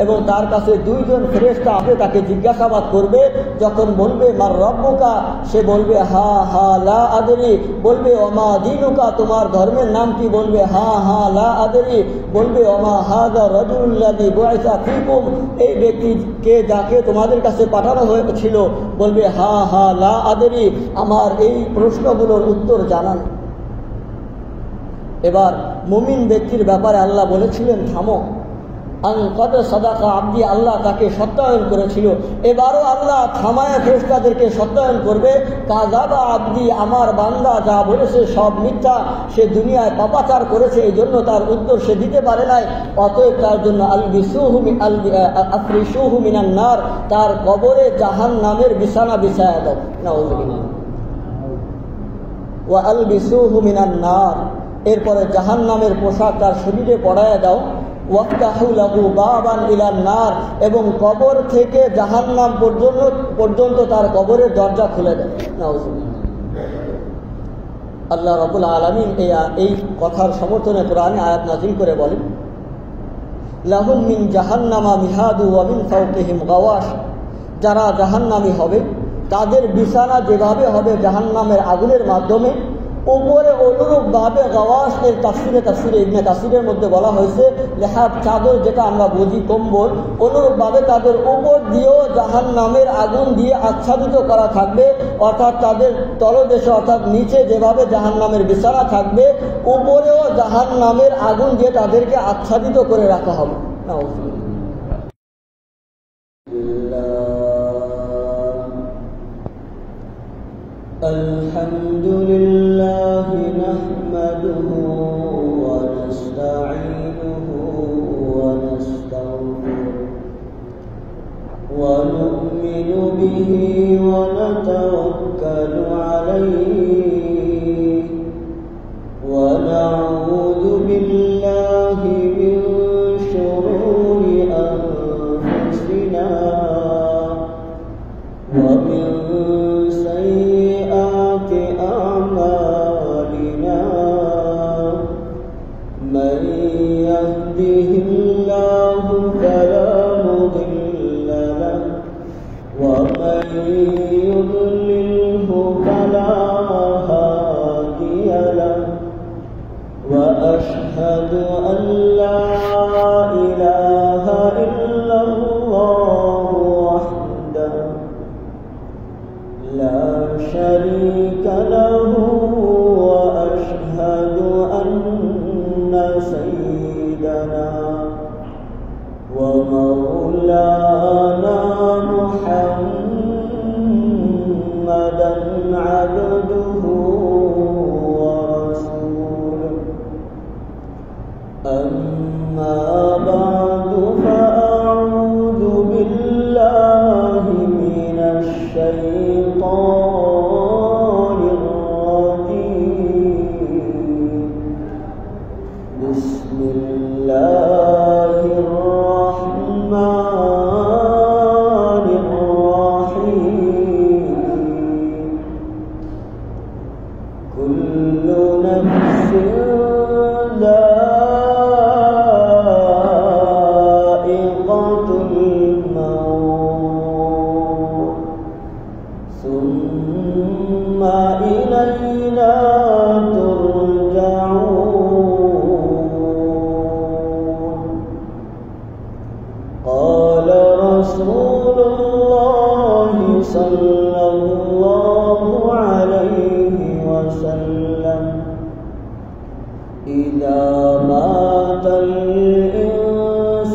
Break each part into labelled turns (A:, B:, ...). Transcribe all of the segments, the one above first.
A: এবং তার কাছে দুইজন ফেরেশতা আসবে, তাকে জিজ্ঞাসাবাদ করবে। যখন বলবে মার রব্বুকা, সে বলবে হা হা লা আদরি। বলবে ওমা দীনুকা, তোমার ধর্মের নাম কি? বলবে হা হা লা আদরি। বলবে ওমা হাযা রাজুলুল্লাযী বুইসা ফীকুম, এই ব্যক্তিকে যাকে তোমাদের কাছে পাঠানো হয়েছিল। বলবে হা হা লা আদরি, আমার এই প্রশ্নগুলোর উত্তর জানান। এবার মুমিন ব্যক্তির ব্যাপারে আল্লাহ বলেছিলেন থামো, কত সাদাকা আব্দি, আল্লাহ তাকে সত্যায়ন করেছিল। এবারও আল্লাহ থামায় ফেরেশতাদেরকে সত্যায়ন করবে। কাযাবা আব্দি, আমার বান্দা যা বলেছে সব মিথ্যা, সে দুনিয়ায় পাপাচার করেছে, এই জন্য তার উত্তর সে দিতে পারে নাই। অতএব তার জন্য আফরিসুহু মিনান নার, তার কবরে জাহান্নামের বিছানা বিছায়া দাও। নাউযুবিল্লাহ। ওয়া আলবিসুহু মিনান নার, এরপরে জাহান্নামের পোশাক তার শরীরে পরায়া দাও। ওয়াফতাহু লাহু বাবান ইলান নার, এবং কবর থেকে জাহান্নাম পর্যন্ত তার কবরের দরজা খুলে দেয়। নাউযুবিল্লাহ। আল্লাহ রাব্বুল আলামিন এই কথার সমর্থনে কোরআনে আয়াত নাযিল করে বলেন, লাহুম মিন জাহান্নামা মিহাদু ওয়া মিন ফাওকিহিম গাওয়াশ, যারা জাহান্নামী হবে তাদের বিছানা যেভাবে হবে জাহান্নামের আগুনের মাধ্যমে, উপরে অনুরূপভাবে গাওয়াশ এর তাফসিরে ইবনে কাসিরের মধ্যে বলা হয়েছে লেহাব চাদর, যেটা আমরা বুঝি কম্বল, অনুরূপভাবে তাদের উপর দিয়েও জাহান্নামের আগুন দিয়ে আচ্ছাদিত করা থাকবে। অর্থাৎ তাদের তলদেশে অর্থাৎ নিচে যেভাবে জাহান্নামের বিছানা থাকবে, উপরেও জাহান্নামের আগুন দিয়ে তাদেরকে আচ্ছাদিত করে রাখা হবে। الحمد لله نحمده ونستعينه ونستغفره ونؤمن به ونتوكل عليه ونعوذ بالله من شرور أنفسنا ومن سيئات أعمالنا، من يهده الله فلا مضل له ومن يضلله فلا هادي له، وأشهد أن لا إله إلا الله وحده لا شريك له، وأشهد أن سيدنا ومولانا محمدا عبده ورسوله. أما بعد فأعوذ بالله من الشيطان الرجيم. بسم الله الرحمن الرحيم. كل نفس ذائقة الموت ثم إلينا ترجعون. قال رسول الله صلى الله عليه وسلم إذا مات الإنسان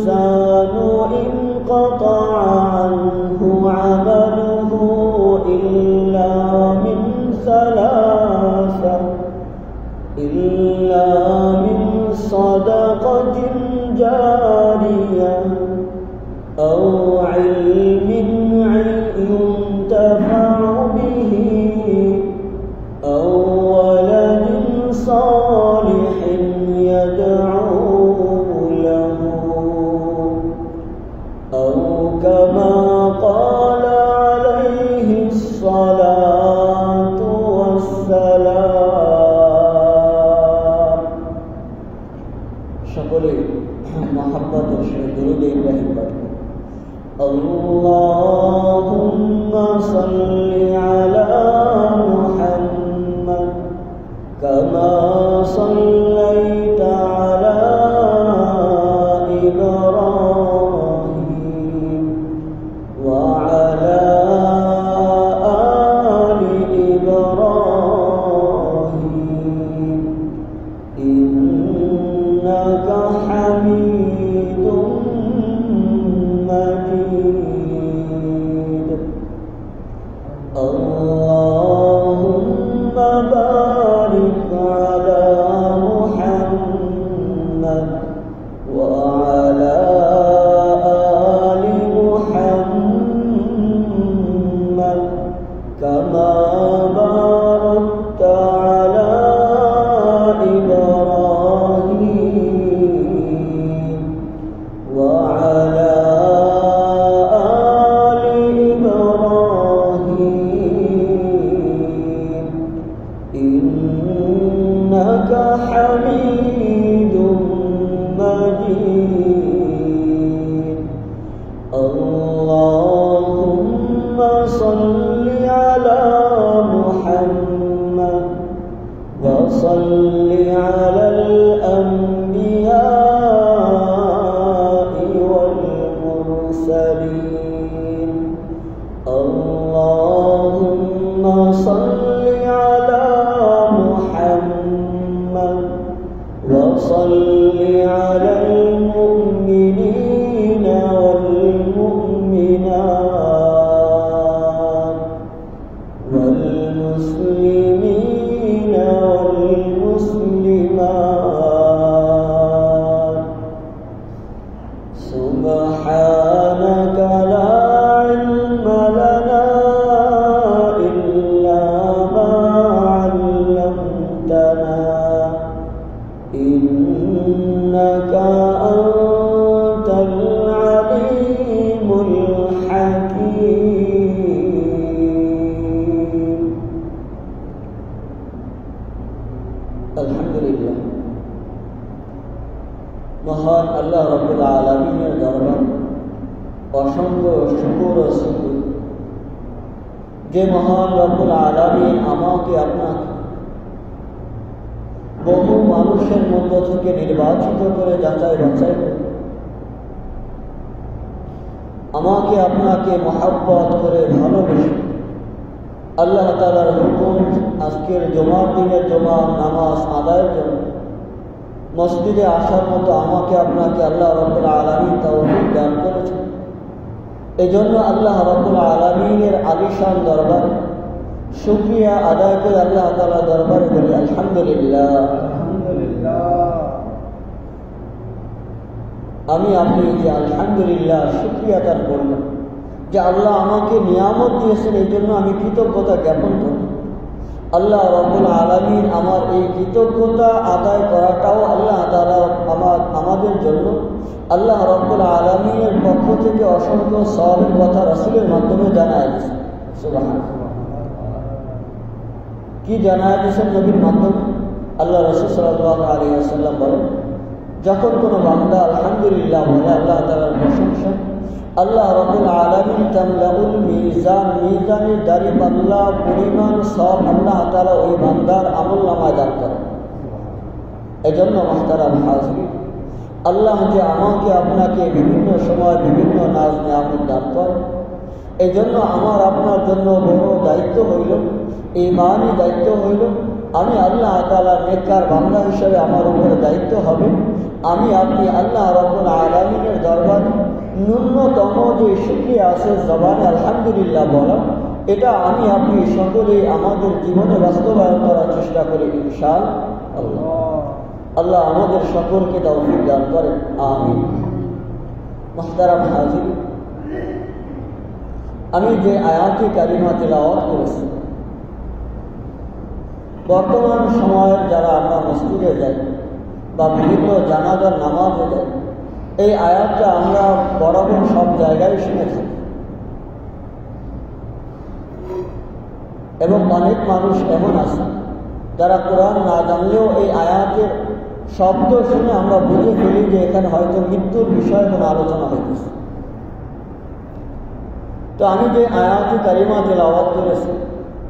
A: انقطع عنه عمله إلا من ثلاثة، إلا من صدقة جارية أو علم ينتفع به أو ولد صالح يدعو له أو শরীফ পাঠ করুন। আল্লাহুম্মা সাল্লি আলা মুহাম্মাদ কামা সাল্লাইতা আলা ইব্রাহিম ওয়া আলা আলি ইব্রাহিম ইন্নাকা হামিদুম মাজিদ। আল্লাহুম্মা বারিক আলা মুহাম্মাদ ওয়া আলা আলি মুহাম্মাদ কামা বারাকতা আলা ইব্রাহিম ওয়া আলা আলি ইব্রাহিম ইন্নাকা হামিদুম মাজিদ। আল্লাহুম্মা সাল্লি আলা মুহাম্মাদ ওয়া সাল্লি আলাল আম্বিয়াই ওয়াল মুরসালিন। আল্লাহুম্মা সাল্লি আলা মুহাম্মাদ ওয়া সাল্লি আলাল মুমিনিনা ওয়াল মুমিনাত ওয়াল মুসলিমিনা ওয়াল মুসলিমাত। সুবহানাকা লা ইলমা লানা ইল্লা মা 'allamtana ইন্নাকা আনতাল আলিমুল হাকীম। আলহামদুলিল্লাহ, মহান আল্লাহ রাব্বুল আলামিনের দরবার অসংখ্য শুকর ও শুকর, যে মহান রাব্বুল আলামিন আমাকে আপনাকে বহু মানুষের মধ্য থেকে নির্বাচিত করে যাচাই বাছাই করে আমাকে আপনাকে মহব্বত করে ভালোবেসে আল্লাহ তাআলার হুকুম আজকের জুমার দিনের জুমা নামাজ আদায়ের জন্য মসজিদে আসার মতো আমাকে আপনাকে আল্লাহ রাব্বুল আলামিন তৌফিক দান করেছেন। এজন্য আল্লাহ রাব্বুল আলামিনের আলিশান দরবারে শুকরিয়া আদায় করে আল্লাহ তাআলা দরবারে বলি আলহামদুলিল্লাহ। আমি আপনি যে আলহামদুলিল্লাহ শুকরিয়া দান করলাম যে আল্লাহ আমাকে নিয়ামত দিয়েছেন, এই জন্য আমি কৃতজ্ঞতা জ্ঞাপন করি। আল্লাহ রাব্বুল আলামিন আমার এই কৃতজ্ঞতা আদায় করাটাও আল্লাহ তাআলা আমাদের জন্য আল্লাহ রাব্বুল আলামিনের পক্ষ থেকে অসংখ্য সওয়াবের কথা রাসূলের মাধ্যমে জানায় দিয়েছেন। সুবহানাল্লাহ, কি জানায় দিয়েছেন নবীর মাধ্যমে? আল্লাহ রাসূল সাল্লাল্লাহু আলাইহি ওয়াসাল্লাম বলেন, যখন কোনো বান্দা আলহামদুলিল্লাহ বলে আল্লাহ তাআলার প্রশংসা, আল্লাহ রাব্বুল আলামিন তামলাউল মিজান, মিজানের দাড়ি পাল্লা পরিমাণ সব আল্লাহ তাআলা ওই বান্দার আমলনামায় দান করেন। এজন্য মুহতারাম হাজিরিন, আল্লাহ যে আমাকে আপনাকে বিভিন্ন সময় বিভিন্ন নাজ নিয়ামত দান করেন, এই জন্য আমার আপনার জন্য বড় দায়িত্ব হইল, ঈমানি দায়িত্ব হইল, আমি আল্লাহ তাআলার নেককার বান্দা হিসেবে আমার উপরে দায়িত্ব হবে আমি আপনি আল্লাহ রাব্বুল আলামিনের দরবারে ন্যূনতম যে শুকরিয়া আছে জবানে আলহামদুলিল্লাহ বলা, এটা আমি আপনি সকলেই আমাদের জীবনে বাস্তবায়ন করার চেষ্টা করি ইনশাআল্লাহ। আল্লাহ আমাদের সকলকে তৌফিক দান করেন, আমিন। মুহতারাম হাজিরিন, আমি যে আয়াতে কারিমা তিলাওয়াত করেছি, বর্তমান সময়ের যারা আমরা মসজিদে যাই বা বিভিন্ন জানাজার নামাজে যাই, এই আয়াতটা আমরা বরাবর সব জায়গায় শুনেছি এবং অনেক মানুষ এমন আছে যারা কোরআন না জানলেও এই আয়াতের শব্দ শুনে আমরা বুঝে ফেলি যে এখানে হয়তো মৃত্যুর বিষয়ে কোনো আলোচনা হইতেছে। তো আমি যে আয়াতে কারিমা তেলাওয়াত করেছি,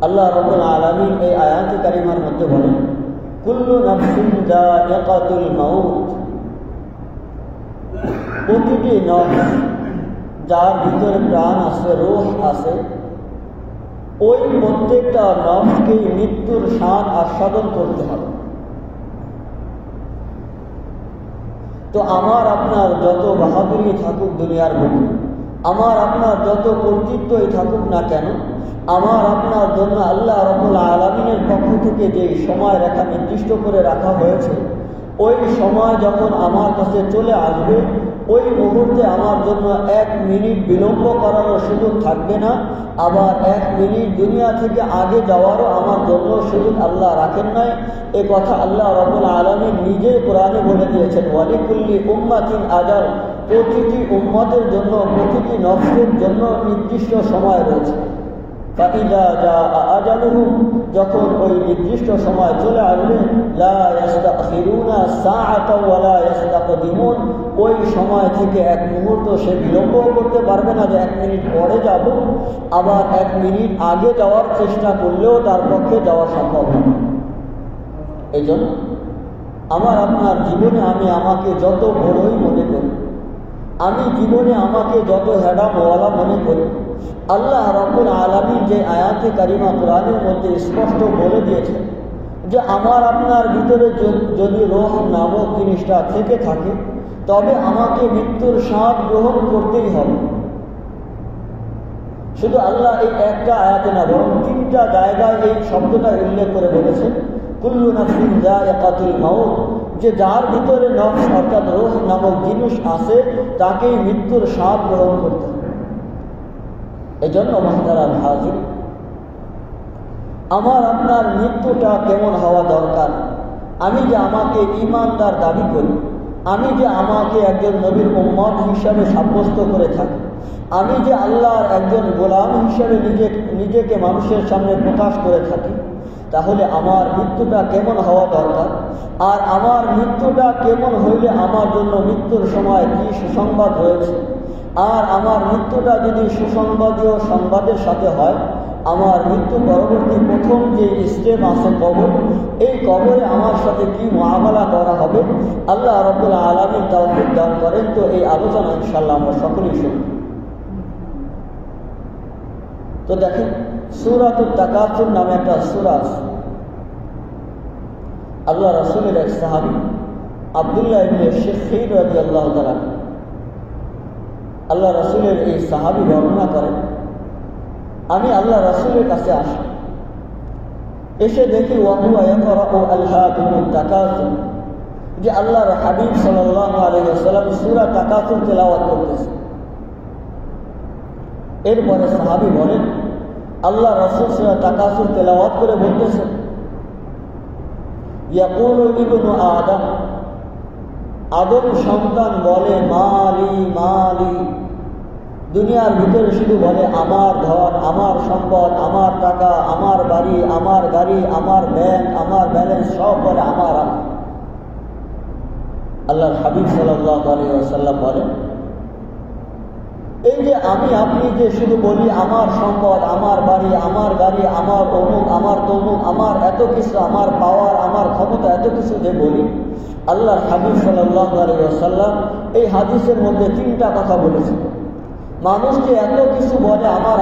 A: আল্লাহ রাব্বুল আলামিন এই আয়াতে কারিমার মধ্যে বলেন, কুল্লু নাফসিন যায়িকাতুল মাউত, প্রতিটি নফস যার ভিতরে প্রাণ আছে, রূহ আছে, ওই প্রত্যেকটা নফসকেই মৃত্যুর স্বাদ আস্বাদন করতে হবে। তো আমার আপনার যত বাহাদুরি থাকুক দুনিয়ার বুকে, আমার আপনার যত কর্তৃত্বই থাকুক না কেন, আমার আপনার জন্য আল্লাহ রাব্বুল আলামিনের পক্ষ থেকে যে সময় রেখা নির্দিষ্ট করে রাখা হয়েছে, ওই সময় যখন আমার কাছে চলে আসবে, ওই মুহূর্তে আমার জন্য 1 মিনিট বিলম্ব করারও সুযোগ থাকবে না। আবার 1 মিনিট দুনিয়া থেকে আগে যাওয়ারও আমার জন্য সুযোগ আল্লাহ রাখেন নাই। এ কথা আল্লাহ রাব্বুল আলামিন নিজেই কোরআনে বলে দিয়েছেন, ওয়ালিকুল্লি উম্মাতিন আজাল, প্রতিটি উম্মতের জন্য, প্রতিটি নফসের জন্য নির্দিষ্ট সময় রয়েছে। ফাইদা জাআ আজালুহুম, যখন ওই নির্দিষ্ট সময় চলে আসবে, লা ইস্তাখিরুনা সাআতাও ওয়া লা ইস্তাকদিমুন, ওই সময় থেকে 1 মুহূর্ত সে বিলম্ব করতে পারবে না যে 1 মিনিট পরে যাব, আবার 1 মিনিট আগে যাওয়ার চেষ্টা করলেও তার পক্ষে যাওয়া সম্ভব হবে। এই জন্য আমার আপনার জীবনে আমি আমাকে যত বড়ই মনে করি, আমি জীবনে আমাকে যত হেডামওয়ালা মনে করি, আল্লাহ রাব্বুল আলামিন যে আয়াতে কারিমা কোরআনের মধ্যে স্পষ্ট বলে দিয়েছেন যে আমার আপনার ভিতরে যদি রূহ নামক জিনিসটা থেকে থাকে, তবে আমাকে মৃত্যুর স্বাদ গ্রহণ করতেই হবে। শুধু আল্লাহ এই একটা আয়াতে না, বরং 3টা জায়গায় এই শব্দটা উল্লেখ করে বলেছেন, কুল্লু নাফসিন যায়িকাতুল মাউত, যে যার ভিতরে নফস অর্থাৎ রূহ নামক জিনিস আছে, তাকেই মৃত্যুর স্বাদ গ্রহণ করতে হবে। এই জন্য মুহতারাম হাজির, আমার আপনার মৃত্যুটা কেমন হওয়া দরকার? আমি যে আমাকে ঈমানদার দাবি করি, আমি যে আমাকে একজন নবীর উম্মত হিসাবে সাব্যস্ত করে থাকি, আমি যে আল্লাহর একজন গোলাম হিসাবে নিজেকে মানুষের সামনে প্রকাশ করে থাকি, তাহলে আমার মৃত্যুটা কেমন হওয়া দরকার? আর আমার মৃত্যুটা কেমন হইলে আমার জন্য মৃত্যুর সময় কি সুসংবাদ রয়েছে? আর আমার মৃত্যুটা যদি সুসংবাদীয় সংবাদের সাথে হয়, আমার মৃত্যু পরবর্তী প্রথম যে স্টেপ আছে কবর, এই কবরে আমার সাথে কি মুআমালা করা হবে, আল্লাহ রাব্বুল আলামিন তাওফীক দান করেন। তো এই আলোচনা ইনশাআল্লাহ আমরা সকলেই শুনব। তো দেখেন, সূরাতুত তাকাসুর নামে একটা সূরা আছে। আল্লাহ রাসূলের এক সাহাবী আব্দুল্লাহ ইবনে শিখীর রাদিয়াল্লাহু তাআলা, আল্লাহ রাসূলের এই সাহাবী বর্ণনা করেন, আমি আল্লাহ রাসূলের কাছে আসি, এসে দেখি ওয়া হুয়া ইয়াকরাউ আলহাকুমুত তাকাসুর, যে আল্লাহর হাবিব সাল্লাল্লাহু আলাইহি ওয়াসাল্লাম সূরা তাকাসুর তেলাওয়াত করতেছেন। এরপরে সাহাবী বলেন, আল্লাহ রাসূল সূরা তাকাসুর তেলাওয়াত করে বলতেছেন, ইয়াকুলু ইবনু আদম, আদম সন্তান বলে, মালি মালি, দুনিয়ার ভিতরে শুধু বলে আমার ধন, আমার সম্পদ, আমার টাকা, আমার বাড়ি, আমার গাড়ি, আমার ব্যাংক, আমার ব্যালেন্স, সব বলে আমার। আল্লাহর হাবিব সাল্লাল্লাহু আলাইহি ওয়াসাল্লাম বলেন, এই যে আমি আপনি যে শুধু বলি আমার সম্পদ, আমার বাড়ি, আমার গাড়ি, আমার অমুক, আমার তমুক, আমার এত কিছু, আমার পাওয়ার, আমার ক্ষমতা, এত কিছু যে বলি, আল্লাহর হাবিব সাল্লাল্লাহু আলাইহি ওয়াসাল্লাম এই হাদিসের মধ্যে 3টা কথা বলেছেন। মানুষ যে এত কিছু বলে আমার,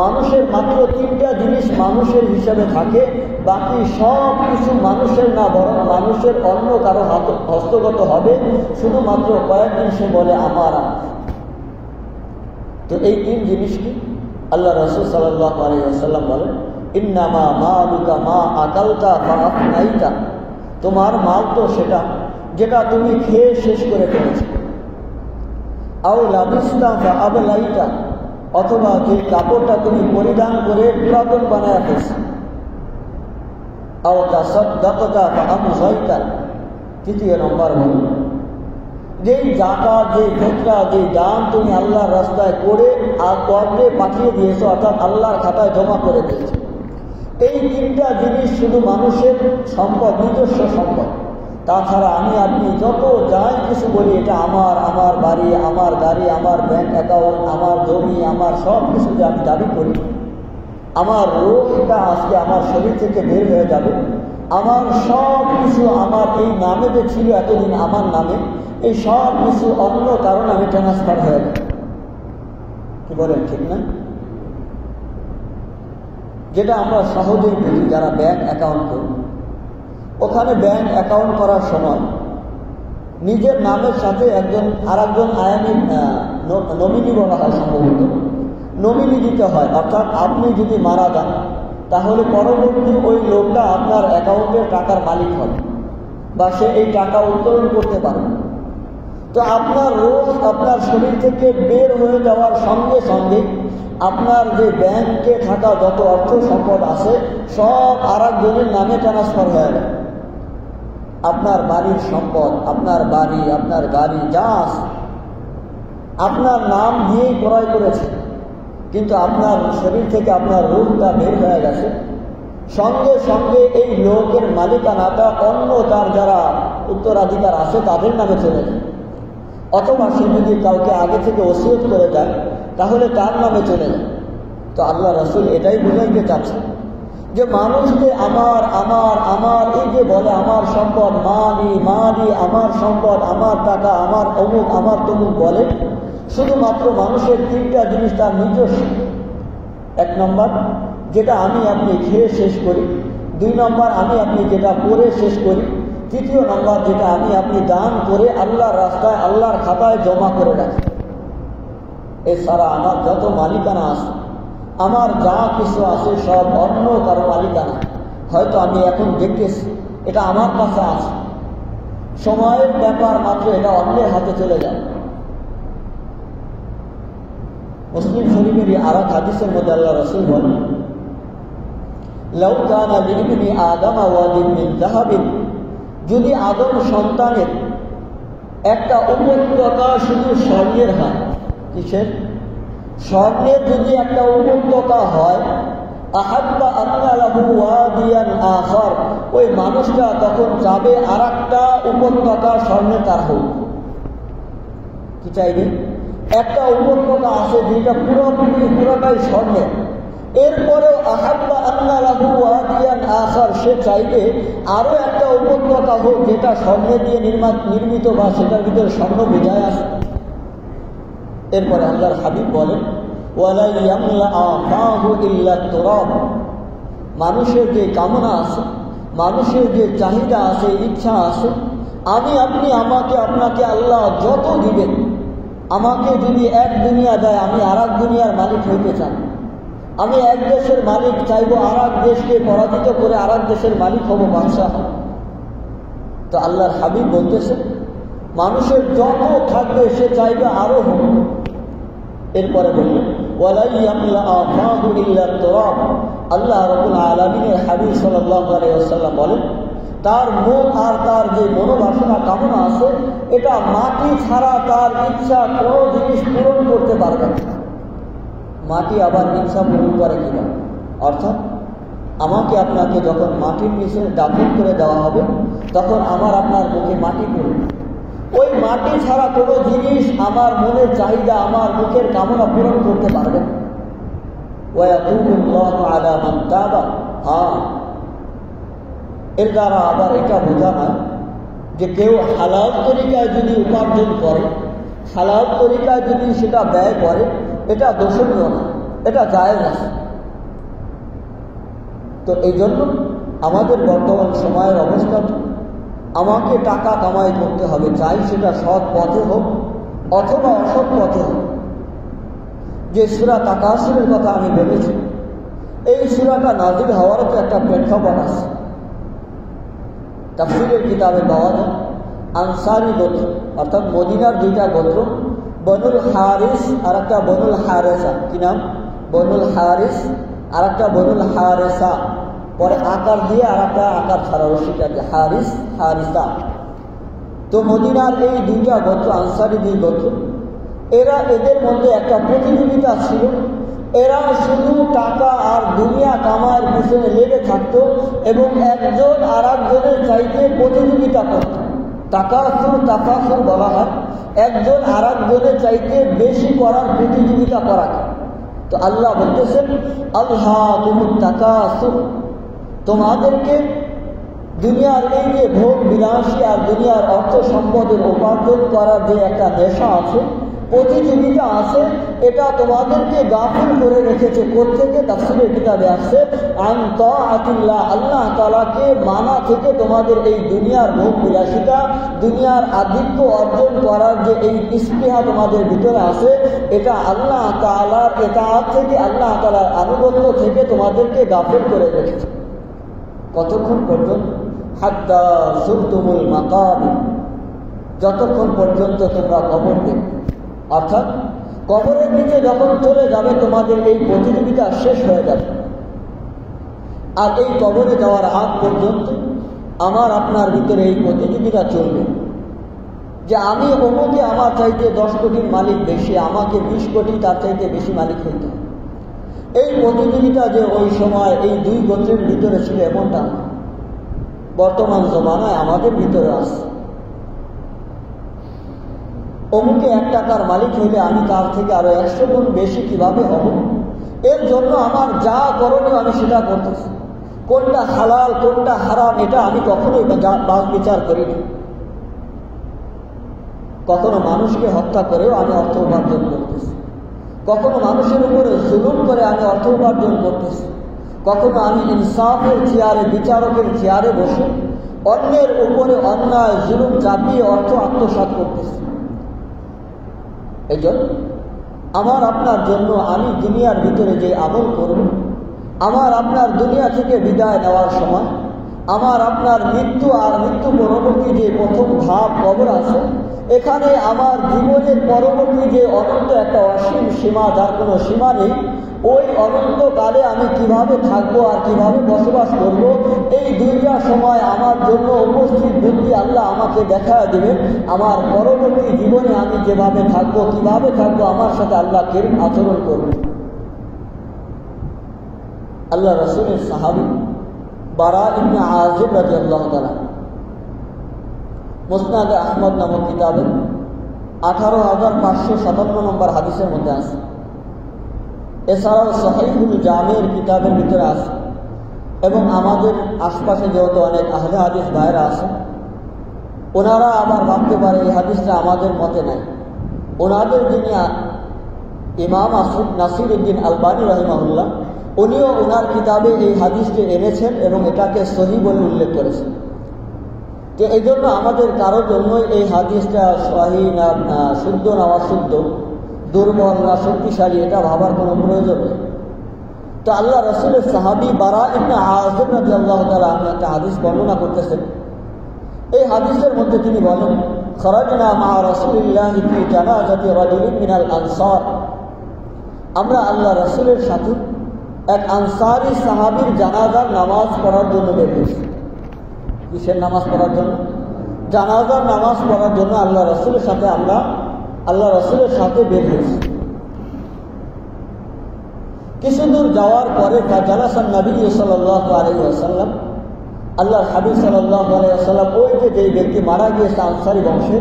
A: মানুষের মাত্র 3টা জিনিস মানুষের হিসাবে থাকে, বাকি সব কিছু মানুষের না, বরং মানুষের অন্য কারো হস্তগত হবে, শুধুমাত্র কয়েকদিন সে বলে আমার। তো এই 3 জিনিস কি? আল্লাহ রাসূল সাল্লাল্লাহু আলাইহি ওয়াসাল্লাম বলেন, ইন্নামা মালুকা মা আকালতা ফাআফনাইতা, তোমার মাল তো সেটা যেটা তুমি খেয়ে শেষ করে ফেলেছো। আও লাবিস্তা ফাআবলাইতা, অথবা যে কাপড়টা তুমি পরিধান করে পুরাতন বানায় ফেলছো। আও তাসাদ্দাকতা ফাআমযাইতা, 3 নম্বর হল যেই জাকাত, যে ফিতরা, যে দান তুমি আল্লাহর রাস্তায় করে আর কর্মে পাঠিয়ে দিয়েছো, অর্থাৎ আল্লাহর খাতায় জমা করে দিয়েছো। এই 3টা জিনিস শুধু মানুষের সম্পদ, নিজস্ব সম্পদ। তাছাড়া আমি আপনি যত যাই কিছু বলি এটা আমার, আমার বাড়ি, আমার গাড়ি, আমার ব্যাংক অ্যাকাউন্ট, আমার জমি, আমার সব কিছু যে আমি দাবি করি, আমার রোগটা আজকে আমার শরীর থেকে বের হয়ে যাবে, আমার সব কিছু আমার এই নামে যে ছিল এতদিন আমার নামে, এই সব কিছু অন্য কারণে আমি ট্রান্সফার হয়ে যাবে। কি বলেন, ঠিক না? যেটা আমরা সহজেই বুঝি যারা ব্যাংক অ্যাকাউন্ট করি। ওখানে ব্যাংক অ্যাকাউন্ট করার সময় নিজের নামের সাথে আরেকজন আইনি নমিনি বলা হয়, সম্ভবত নমিনি দিতে হয়। অর্থাৎ আপনি যদি মারা যান তাহলে পরবর্তী ওই লোকটা আপনার অ্যাকাউন্টের টাকার মালিক হবে বা সে এই টাকা উত্তোলন করতে পারবে। তো আপনার রোজ আপনার শরীর থেকে বের হয়ে যাওয়ার সঙ্গে সঙ্গে আপনার যে ব্যাংকে থাকা যত অর্থ সম্পদ আছে সব আরেকজনের নামে ট্রান্সফার হয়ে গেল। আপনার বাড়ির সম্পদ, আপনার বাড়ি, আপনার গাড়ি যা আছে আপনার নাম দিয়েই ক্রয় করেছে, কিন্তু আপনার শরীর থেকে আপনার রূপটা বের হয়ে গেছে। সঙ্গে সঙ্গে এই লোকের মালিকানাটা অন্য তার যারা উত্তরাধিকার আছে তাদের নামে চলে যায়, অথবা সে যদি কাউকে আগে থেকে ওসিয়ত করে যায় তাহলে তার নামে চলে যায়। তো আল্লাহ রাসূল এটাই বুঝাইতে চাচ্ছে যে মানুষকে আমার আমার আমার এই যে বলে আমার সম্পদ মানি, আমার সম্পদ, আমার টাকা, আমার অমুক, আমার তমুক বলে, শুধুমাত্র মানুষের তিনটা জিনিস তার নিজস্ব। 1 নম্বর, যেটা আমি আপনি খেয়ে শেষ করি। 2 নম্বর, আমি আপনি যেটা পড়ে শেষ করি। 3 নম্বর, যেটা আমি আপনি দান করে আল্লাহর রাস্তায়, আল্লাহর খাতায় জমা করে রাখি। এছাড়া আমার যত মালিকানা আছে, আমার যা কিছু আছে সব অন্য কারো মালিকানা। হয়তো আমি এখন দেখতেছি এটা আমার কাছে আছে, সময়ের ব্যাপার মাত্র এটা অন্যের হাতে চলে যায়। মুসলিম শরীফের আর এক হাদিসের মধ্যে আল্লাহ রাসূল বলেন, লাউ কানা লিবনি আদম ওয়াদিন মিন যাহাবিন, যদি আদম সন্তানের একটা উপত্যকা শুধু স্বর্ণের হয়, কিসের? স্বর্ণের যদি একটা উপত্যকা হয়, আহাব্বা আন্না লাহু ওয়াদিয়ান আখার, ওই মানুষটা তখন চাবে আর একটা উপত্যকা স্বর্ণে তার হোক। কি চাইবে? একটা উপত্যকা আছে যেটা পুরোটাই স্বর্ণের, এরপরেও আহাব্বা আন্না লাহু ওয়াদিয়ান আখার, সে চাইবে আরো একটা উপত্যকা হোক যেটা স্বর্ণে দিয়ে নির্মিত বা সেটার ভিতরে স্বর্ণ বোঝায় আছে। এরপরে আল্লাহর হাবিব বলেন, ওয়ালা ইয়ামলাআ ফাহু ইল্লা তুরাব, মানুষের যে কামনা আছে, মানুষের যে চাহিদা আছে, ইচ্ছা আছে, আমি আপনি আমাকে আপনাকে আল্লাহ যত দিবেন, আমাকে যদি এক দুনিয়া দেয় আমি আর এক দুনিয়ার মালিক হইতে চাই, আমি এক দেশের মালিক চাইবো আর এক দেশকে পরাজিত করে আর এক দেশের মালিক হব, বাদশাহ হব। তো আল্লাহর হাবিব বলতেছে মানুষের যত থাকবে সে চাইবে আরো হোক। এরপরে বললেন, ওয়ালা ইয়ামলাআ ফাহু ইল্লা তুরাব, আল্লাহ রাব্বুল আলামিনের হাবিব সাল্লাল্লাহু আলাইহি ওয়াসাল্লাম বলেন তার মন আর তার যে মনোবাসনা কামনা আছে এটা মাটি ছাড়া তার ইচ্ছা কোনো জিনিস পূরণ করতে পারবে না। মাটি আবার ইচ্ছা পূরণ করে কিনা? অর্থাৎ আমাকে আপনাকে যখন মাটির নিচে দাফন করে দেওয়া হবে তখন আমার আপনার মুখে মাটি পড়বে, ওই মাটি ছাড়া কোনো জিনিস আমার মনের চাহিদা, আমার মুখের কামনা পূরণ করতে পারবে না। ওয়ায়াতুবুল্লাহু আলা মান তাবা, এর দ্বারা আবার এটা বোঝা হয় যে কেউ হালাল তরিকায় যদি উপার্জন করে, হালাল তরিকায় যদি সেটা ব্যয় করে, এটা দোষণীয় না, এটা জায়েজ আছে। তো এই জন্য আমাদের বর্তমান সময়ের অবস্থা, আমাকে টাকা কামাই করতে হবে, চাই সেটা সৎ পথে হোক অথবা অসৎ পথে হোক। যে সূরা তাকাসুরের কথা আমি বলেছি, এই সূরাটা নাযিল হওয়ারও তো একটা প্রেক্ষাপট আছে। তাফসীরের কিতাবে পাওয়া যায় আনসারি গোত্র, অর্থাৎ মদিনার 2টা গোত্র, বনুল হারিস আর একটা বনুল হারেসা। কি নাম? বনুল হারিস আর একটা বনুল হারেসা, পরে আকার দিয়ে আর একটা আকার ছাড়া রসিকার হারিস হারিসা। তো মদিনার এই 2টা গোত্র, আনসারি 2 গোত্র, এদের মধ্যে একটা প্রতিযোগিতা ছিল এরা শুধু টাকা আর দুনিয়া কামার পিছনে লেগে থাকতো এবং একজন আর একজনের চাইতে প্রতিযোগিতা করত। তাকাসুর বলা হয় একজন আর একজনের চাইতে বেশি করার প্রতিযোগিতা করাকে। তো আল্লাহ বলতেছেন আলহাকুমুত তাকাসুর, তোমাদেরকে দুনিয়ার এই যে ভোগ বিলাসী আর দুনিয়ার অর্থ সম্পদের উপার্জন করার যে একটা নেশা আছে, প্রতিযোগিতা আছে, এটা তোমাদেরকে গাফিল করে রেখেছে। কোত্থেকে? তাফসীরের কিতাবে আসছে আন তাআতিল্লাহ, আল্লাহ তাআলাকে মানা থেকে তোমাদের এই দুনিয়ার ভোগ বিলাসিতা, দুনিয়ার আধিক্য অর্জন করার যে এই স্পৃহা তোমাদের ভিতরে আছে, এটা আল্লাহ তাআলার ইতাআত থেকে, আল্লাহ তাআলার আনুগত্য থেকে তোমাদেরকে গাফিল করে রেখেছে। কতক্ষণ পর্যন্ত? হাত্তা যুরতুমুল মাকাবির, যতক্ষণ পর্যন্ত তোমরা কবর দেখবে। অর্থাৎ কবরের নিচে যখন চলে যাবে তোমাদের এই প্রতিযোগিতা শেষ হয়ে যাবে। আর এই কবরে যাওয়ার আগ পর্যন্ত আমার আপনার ভিতরে এই প্রতিযোগিতা চলবে যে আমি অমুকে আমার চাইতে 10 কোটির মালিক বেশি, আমাকে 20 কোটি তার চাইতে বেশি মালিক হইতে। এই প্রতিযোগিতা যে ওই সময় এই 2 গোত্রের ভিতরে ছিল এমনটা বর্তমান জমানায় আমাদের ভিতরে আছে। অমুকে 1 টাকার মালিক হইলে আমি তার থেকে আরো 100 গুণ বেশি কিভাবে হব, এর জন্য আমার যা করণীয় আমি সেটা করতেছি। কোনটা হালাল কোনটা হারাম এটা আমি কখনোই বাদ বিচার করি না। কখনো মানুষকে হত্যা করেও আমি অর্থ উপার্জন করতেছি, কখনো মানুষের উপরে জুলুম করে আমি অর্থ উপার্জন করতেছি, কখনো আমি ইনসাফের চেয়ারে, বিচারকের চেয়ারে বসে অন্যের উপরে অন্যায় জুলুম চাপিয়ে অর্থ আত্মসাৎ করতেছি। এই জন্য আমার আপনার জন্য আমি দুনিয়ার ভিতরে যে আমল করব, আমার আপনার দুনিয়া থেকে বিদায় নেওয়ার সময় আমার আপনার মৃত্যু আর মৃত্যু পরবর্তী যে প্রথম ধাপ কবর আছে, এখানে আমার জীবনের পরবর্তী যে অনন্ত একটা অসীম সীমা, যার কোনো সীমা নেই, ওই অনন্তকালে আমি কিভাবে থাকবো আর কিভাবে বসবাস করব, এই 2টা সময় আমার জন্য উপস্থিত বুদ্ধি আল্লাহ আমাকে দেখা দেবেন। আমার পরবর্তী জীবনে আমি যেভাবে থাকবো, কিভাবে থাকবো, আমার সাথে আল্লাহ কেরম আচরণ করবে। আল্লাহ রাসূলের সাহাবী বারা ইবনে আযিব রাদিয়াল্লাহু তাআলা মুসনাদে আহমদ নামক কিতাবে 18,557 নম্বর হাদিসের মধ্যে আছে। এছাড়াও সহিহুল জামির কিতাবের ভিতরে আছে। এবং আমাদের আশপাশে যেহেতু অনেক আহলে হাদিস ভাইরা আছে, ওনারা আবার ভাবতে পারে এই হাদিসটা আমাদের মতে নাই। ওনাদের যিনি ইমাম নাসিরউদ্দিন আলবানী রাহিমাহুল্লাহ, উনিও ওনার কিতাবে এই হাদিসকে এনেছেন এবং এটাকে সহিহ বলে উল্লেখ করেছেন। তো এই জন্য আমাদের কারোর জন্যই এই হাদিসটা সহিহ না শুদ্ধ না অশুদ্ধ, দুর্বল না শক্তিশালী, এটা ভাবার কোনো প্রয়োজন নেই। তো আল্লাহ রাসূলের সাহাবী বারা ইবনে আযিব রাদিয়াল্লাহু তাআলা একটা হাদিস বর্ণনা করতেছেন। এই হাদিসের মধ্যে তিনি বলেন, খরাজনা মা রাসূলিল্লাহি ফি জানাজাতি রাজুলিন মিনাল আনসার, আমরা আল্লাহ রাসূলের সাথে এক আনসারী সাহাবীর জানাজার নামাজ পড়ার জন্য বের হয়েছি। কিসের নামাজ পড়ার জন্য? জানাজার নামাজ পড়ার জন্য আল্লাহ রাসূলের সাথে আমরা আল্লাহ রাসূলের সাথে বের হয়েছি। কিছু দূর যাওয়ার পরে জালাসান নবী সাল্লাল্লাহু আলাইহি ওয়াসাল্লাম, আল্লাহর হাবিব সাল্লাল্লাহু আলাইহি ওয়াসাল্লাম ওই যে ব্যক্তি মারা গিয়েছে আনসারী বংশে,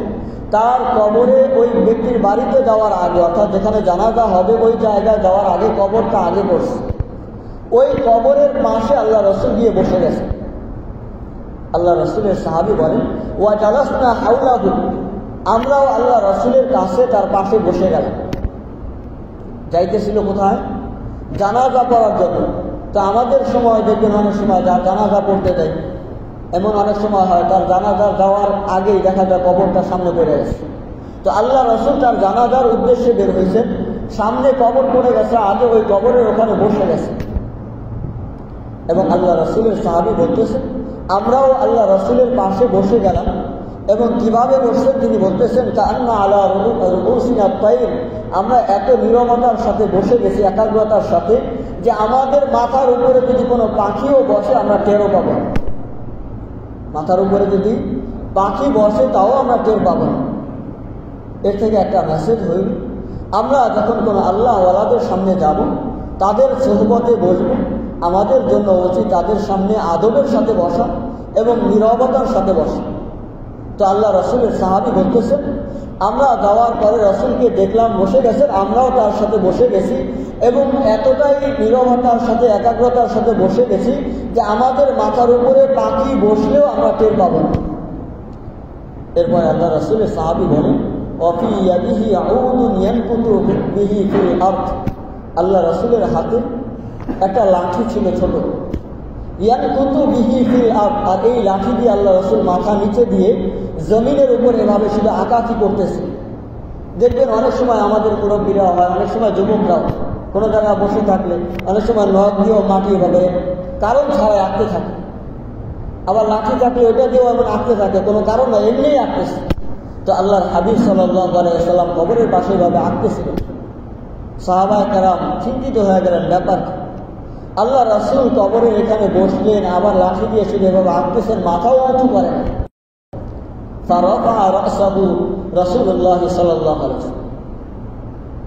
A: তার কবরে ওই ব্যক্তির বাড়িতে যাওয়ার আগে, অর্থাৎ যেখানে জানাজা হবে ওই জায়গায় যাওয়ার আগে কবরটা আগে পড়ছে। ওই কবরের পাশে আল্লাহ রাসূল গিয়ে বসে গেছে। আল্লাহ রাসূলের সাহাবী বলেন, ওয়া জালাসনা হাওলাহু, আমরাও আল্লাহ রাসূলের কাছে তার পাশে বসে গেলাম। যাইতেছিল কোথায়? জানাজা পড়ার জন্য। তো আমাদের সময় দেখবেন অনেক সময় যার জানাজা পড়তে যায়, এমন অনেক সময় হয় তার জানাজা যাওয়ার আগেই দেখা যায় কবরটা সামনে পড়ে গেছে। তো আল্লাহ রাসূল তার জানাজার উদ্দেশ্যে বের হয়েছেন, সামনে কবর পড়ে গেছে, আগে ওই কবরের ওখানে বসে গেছে। এবং আল্লাহ রাসূলের সাহাবী বলতেছেন, আমরাও আল্লাহ রাসূলের পাশে বসে গেলাম। এবং কিভাবে বসছেন তিনি বলতেছেন, কান্না আলা রুউসিনা তাইর, আমরা এত নীরবতার সাথে বসে গেছি, একাগ্রতার সাথে, যে আমাদের মাথার উপরে যদি কোনো পাখিও বসে আমরা টেরও পাবো না। মাথার উপরে যদি পাখি বসে তাও আমরা টের পাবো না। এর থেকে একটা মেসেজ হইল, আমরা যখন কোনো আল্লাহ ওয়ালাদের সামনে যাব, তাদের সোহবতে বসবো। আমাদের জন্য উচিত তাদের সামনে আদবের সাথে বসা এবং নীরবতার সাথে বসা। তো আল্লাহ রসুলের সাহাবী বলতেছেন, আমরা যাওয়ার পরে রসুলকে দেখলাম বসে গেছেন, আমরাও তার সাথে বসে গেছি এবং এতটাই নীরবতার সাথে একাগ্রতার সাথে বসে গেছি যে আমাদের মাথার উপরে পাখি বসলেও আমরা টের পাবো না। এরপর আল্লাহ রসুলের সাহাবী বলেন, অফি ইয়াদিহি আউদুন ইয়ানকুতু বিহি ফিল আরদ। আল্লাহ রসুলের হাতে একটা লাঠি ছিল ছোট, ইয়ানকুতু বিহি ফিল আরদ। আর এই লাঠি দিয়ে আল্লাহ রসুল মাথা নিচে দিয়ে জমিনের উপর এভাবে শুধু আঁকাকি করতেছে। দেখবেন অনেক সময় আমাদের মুরব্বীরা হয়, অনেক সময় যুবকরাও কোনো জায়গায় বসে থাকলে অনেক সময় নখ দিয়েও মাটি এভাবে কারণ ছাড়াই আঁকতে থাকে। আবার লাঠি থাকলে ওইটা দিয়েও এমন আঁকতে থাকে, কোনো কারণ নয়, এমনিই আঁকতেছে। তো আল্লাহর হাবিব সাল্লাল্লাহু আলাইহি ওয়াসাল্লাম কবরের পাশে এভাবে আঁকতেছিলেন। সাহাবায়ে কেরাম চিন্তিত হয়ে গেলেন, ব্যাপার আল্লাহ রাসূল কবরের এখানে বসলেন, আবার লাঠি দিয়ে শুধু এভাবে আঁকতেছেন, মাথাও উঁচু করেন। ফারাফা রাসাহু রাসূলুল্লাহ সাল্লাল্লাহু আলাইহি ওয়াসাল্লাম।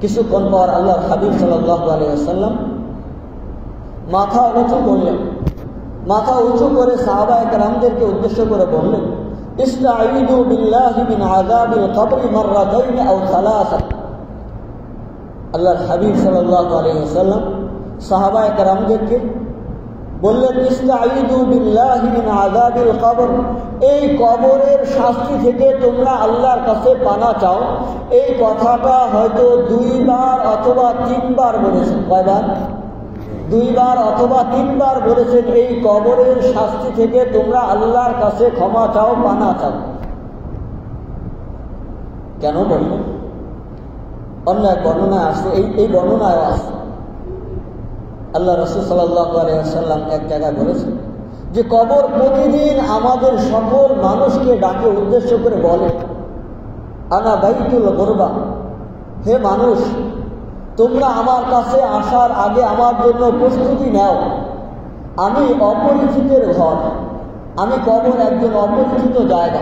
A: কিছুক্ষণ পর আল্লাহর হাবিব সাল্লাল্লাহু আলাইহি ওয়াসাল্লাম মাথা উঁচু করলেন। মাথা উঁচু করে সাহাবায়ে কেরামদেরকে উদ্দেশ্য করে বললেন, ইস্তাঈযু বিল্লাহি মিন আযাবিল কবরি মাররাতাইন আও সালাসা। আল্লাহর হাবিব সাল্লাল্লাহু আলাইহি ওয়াসাল্লাম সাহাবায়ে কেরামদেরকে বললেন, ইস্তাঈযু বিল্লাহি মিন আযাবিল কবর। এই কবরের শাস্তি থেকে তোমরা আল্লাহর কাছে পানা চাও। এই কথাটা হয়তো 2 বার অথবা 3 বার বলেছেন। কয়বার? 2 বার অথবা 3 বার বলেছেন, এই কবরের শাস্তি থেকে তোমরা আল্লাহর কাছে ক্ষমা চাও, পানা চাও। কেন বললেন? অন্য এক বর্ণনায় আসছে, এই বর্ণনায় আসছে আল্লাহ রাসূল সাল্লাল্লাহু আলাইহি ওয়াসাল্লাম এক জায়গায় বলেছেন যে কবর প্রতিদিন আমাদের সকল মানুষকে ডাকে উদ্দেশ্য করে বলে, আনা বাইতুল গুরবা। হে মানুষ, তোমরা আমার কাছে আসার আগে আমার জন্য প্রস্তুতি নাও। আমি অপরিচিতের ঘর, আমি কবর একজন অপরিচিত জায়গা।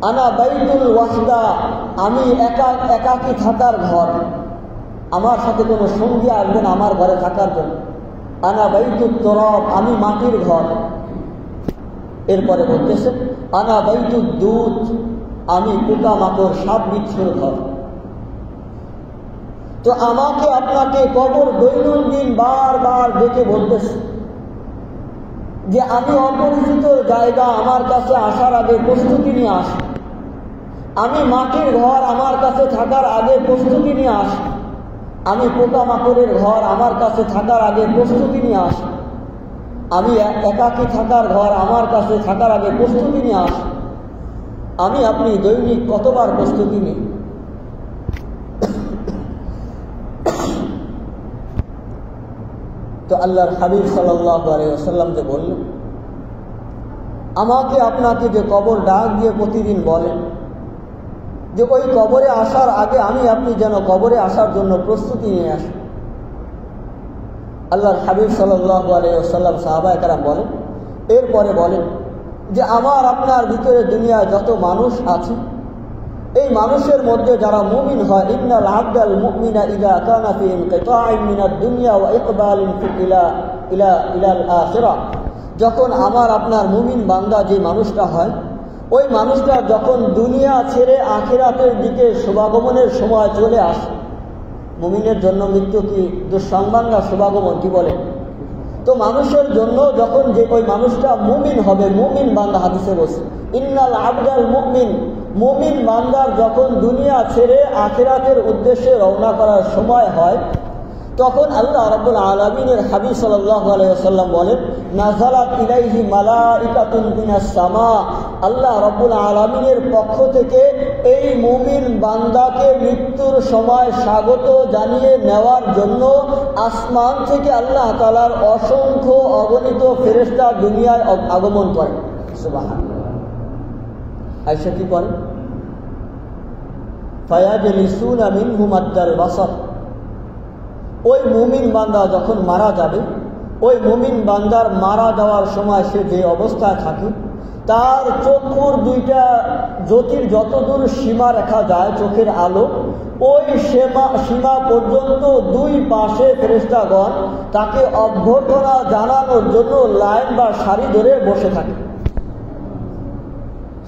A: আনা বাইতুল ওয়াহদা, আমি একাকী থাকার ঘর, আমার সাথে কোনো সঙ্গী আসবে না আমার ঘরে থাকার জন্য। আনা বাইতুত তুরাব, আমি মাটির ঘর। এরপরে বলতেছে, আনা বাইতুদ দুত, আমি পোকামাকড় সাপ বিচ্ছুর ঘর। তো আমাকে আপনাকে কবর দৈনন্দিন বারবার ডেকে বলতেছে যে আমি অপরিচিত জায়গা, আমার কাছে আসার আগে প্রস্তুতি নিয়ে আসি। আমি মাটির ঘর, আমার কাছে থাকার আগে প্রস্তুতি নিয়ে আসি। আমি পোকামাকড়ের ঘর, আমার কাছে থাকার আগে প্রস্তুতি নিয়ে আসি। আমি একাকী থাকার ঘর, আমার কাছে থাকার আগে প্রস্তুতি নিয়ে আসি। আমি আপনি দৈনিক কতবার প্রস্তুতি নিই? তো আল্লাহর হাবিব সাল্লাল্লাহু আলাইহি ওয়াসাল্লাম যে বললেন, আমাকে আপনাকে যে কবর ডাক দিয়ে প্রতিদিন বলেন যে ওই কবরে আসার আগে আমি আপনি যেন কবরে আসার জন্য প্রস্তুতি নিয়ে আসি। আল্লাহর হাবিব সাল্লাল্লাহু আলাইহি ওয়াসাল্লাম সাহাবায়ে কেরাম বলেন, এরপরে বলেন যে আমার আপনার ভিতরে দুনিয়ায় যত মানুষ আছে, এই মানুষের মধ্যে যারা মুমিন হয়, ইন্নাল আবদাল মুমিনা ইযা কানা ফি ইনকিতাইন মিনাদ দুনিয়া ওয়া ইকবালিন ইলাল আখিরাহ। যখন আমার আপনার মুমিন বান্দা যে মানুষটা হয়, ওই মানুষটা যখন দুনিয়া ছেড়ে আখিরাতের দিকে শুভাগমনের সময় চলে আসে। মুমিনের জন্য মৃত্যু কি দুঃসংবাদ না শুভাগমন, কি বলে? তো মানুষের জন্য যখন যে ওই মানুষটা মুমিন হবে, মুমিন বান্দা, হাদিসে বলছে ইন্নাল আবদাল মুমিন, মুমিন বান্দার যখন দুনিয়া ছেড়ে আখিরাতের উদ্দেশ্যে রওনা করার সময় হয়, তখন আল্লাহ রাব্বুল আলামিনের হাবিব সাল্লাল্লাহু আলাইহি ওয়াসাল্লাম বলেন, নাযালাত ইলাইহি মালাইকাতুন মিনাস সামা। আল্লাহ রাব্বুল আলামিনের পক্ষ থেকে এই মুমিন বান্দাকে মৃত্যুর সময় স্বাগত জানিয়ে নেওয়ার জন্য আসমান থেকে আল্লাহ তাআলার অসংখ্য অগণিত ফেরেশতা দুনিয়ায় আগমন করে। সুবহানাল্লাহ। আয়েশা কি বলেন, ফায়াজলিসুনা মিনহু মাদ্দাল বাসার। ওই মুমিন বান্দা যখন মারা যাবে, ওই মুমিন বান্দার মারা যাওয়ার সময় সে যে অবস্থায় থাকে, তার চক্ষুর দুইটা জ্যোতির যতদূর সীমা রাখা যায়, চোখের আলো, ওই সীমা পর্যন্ত দুই পাশে ফেরেশতাগণ তাকে অভ্যর্থনা জানানোর জন্য লাইন বা সারি ধরে বসে থাকে।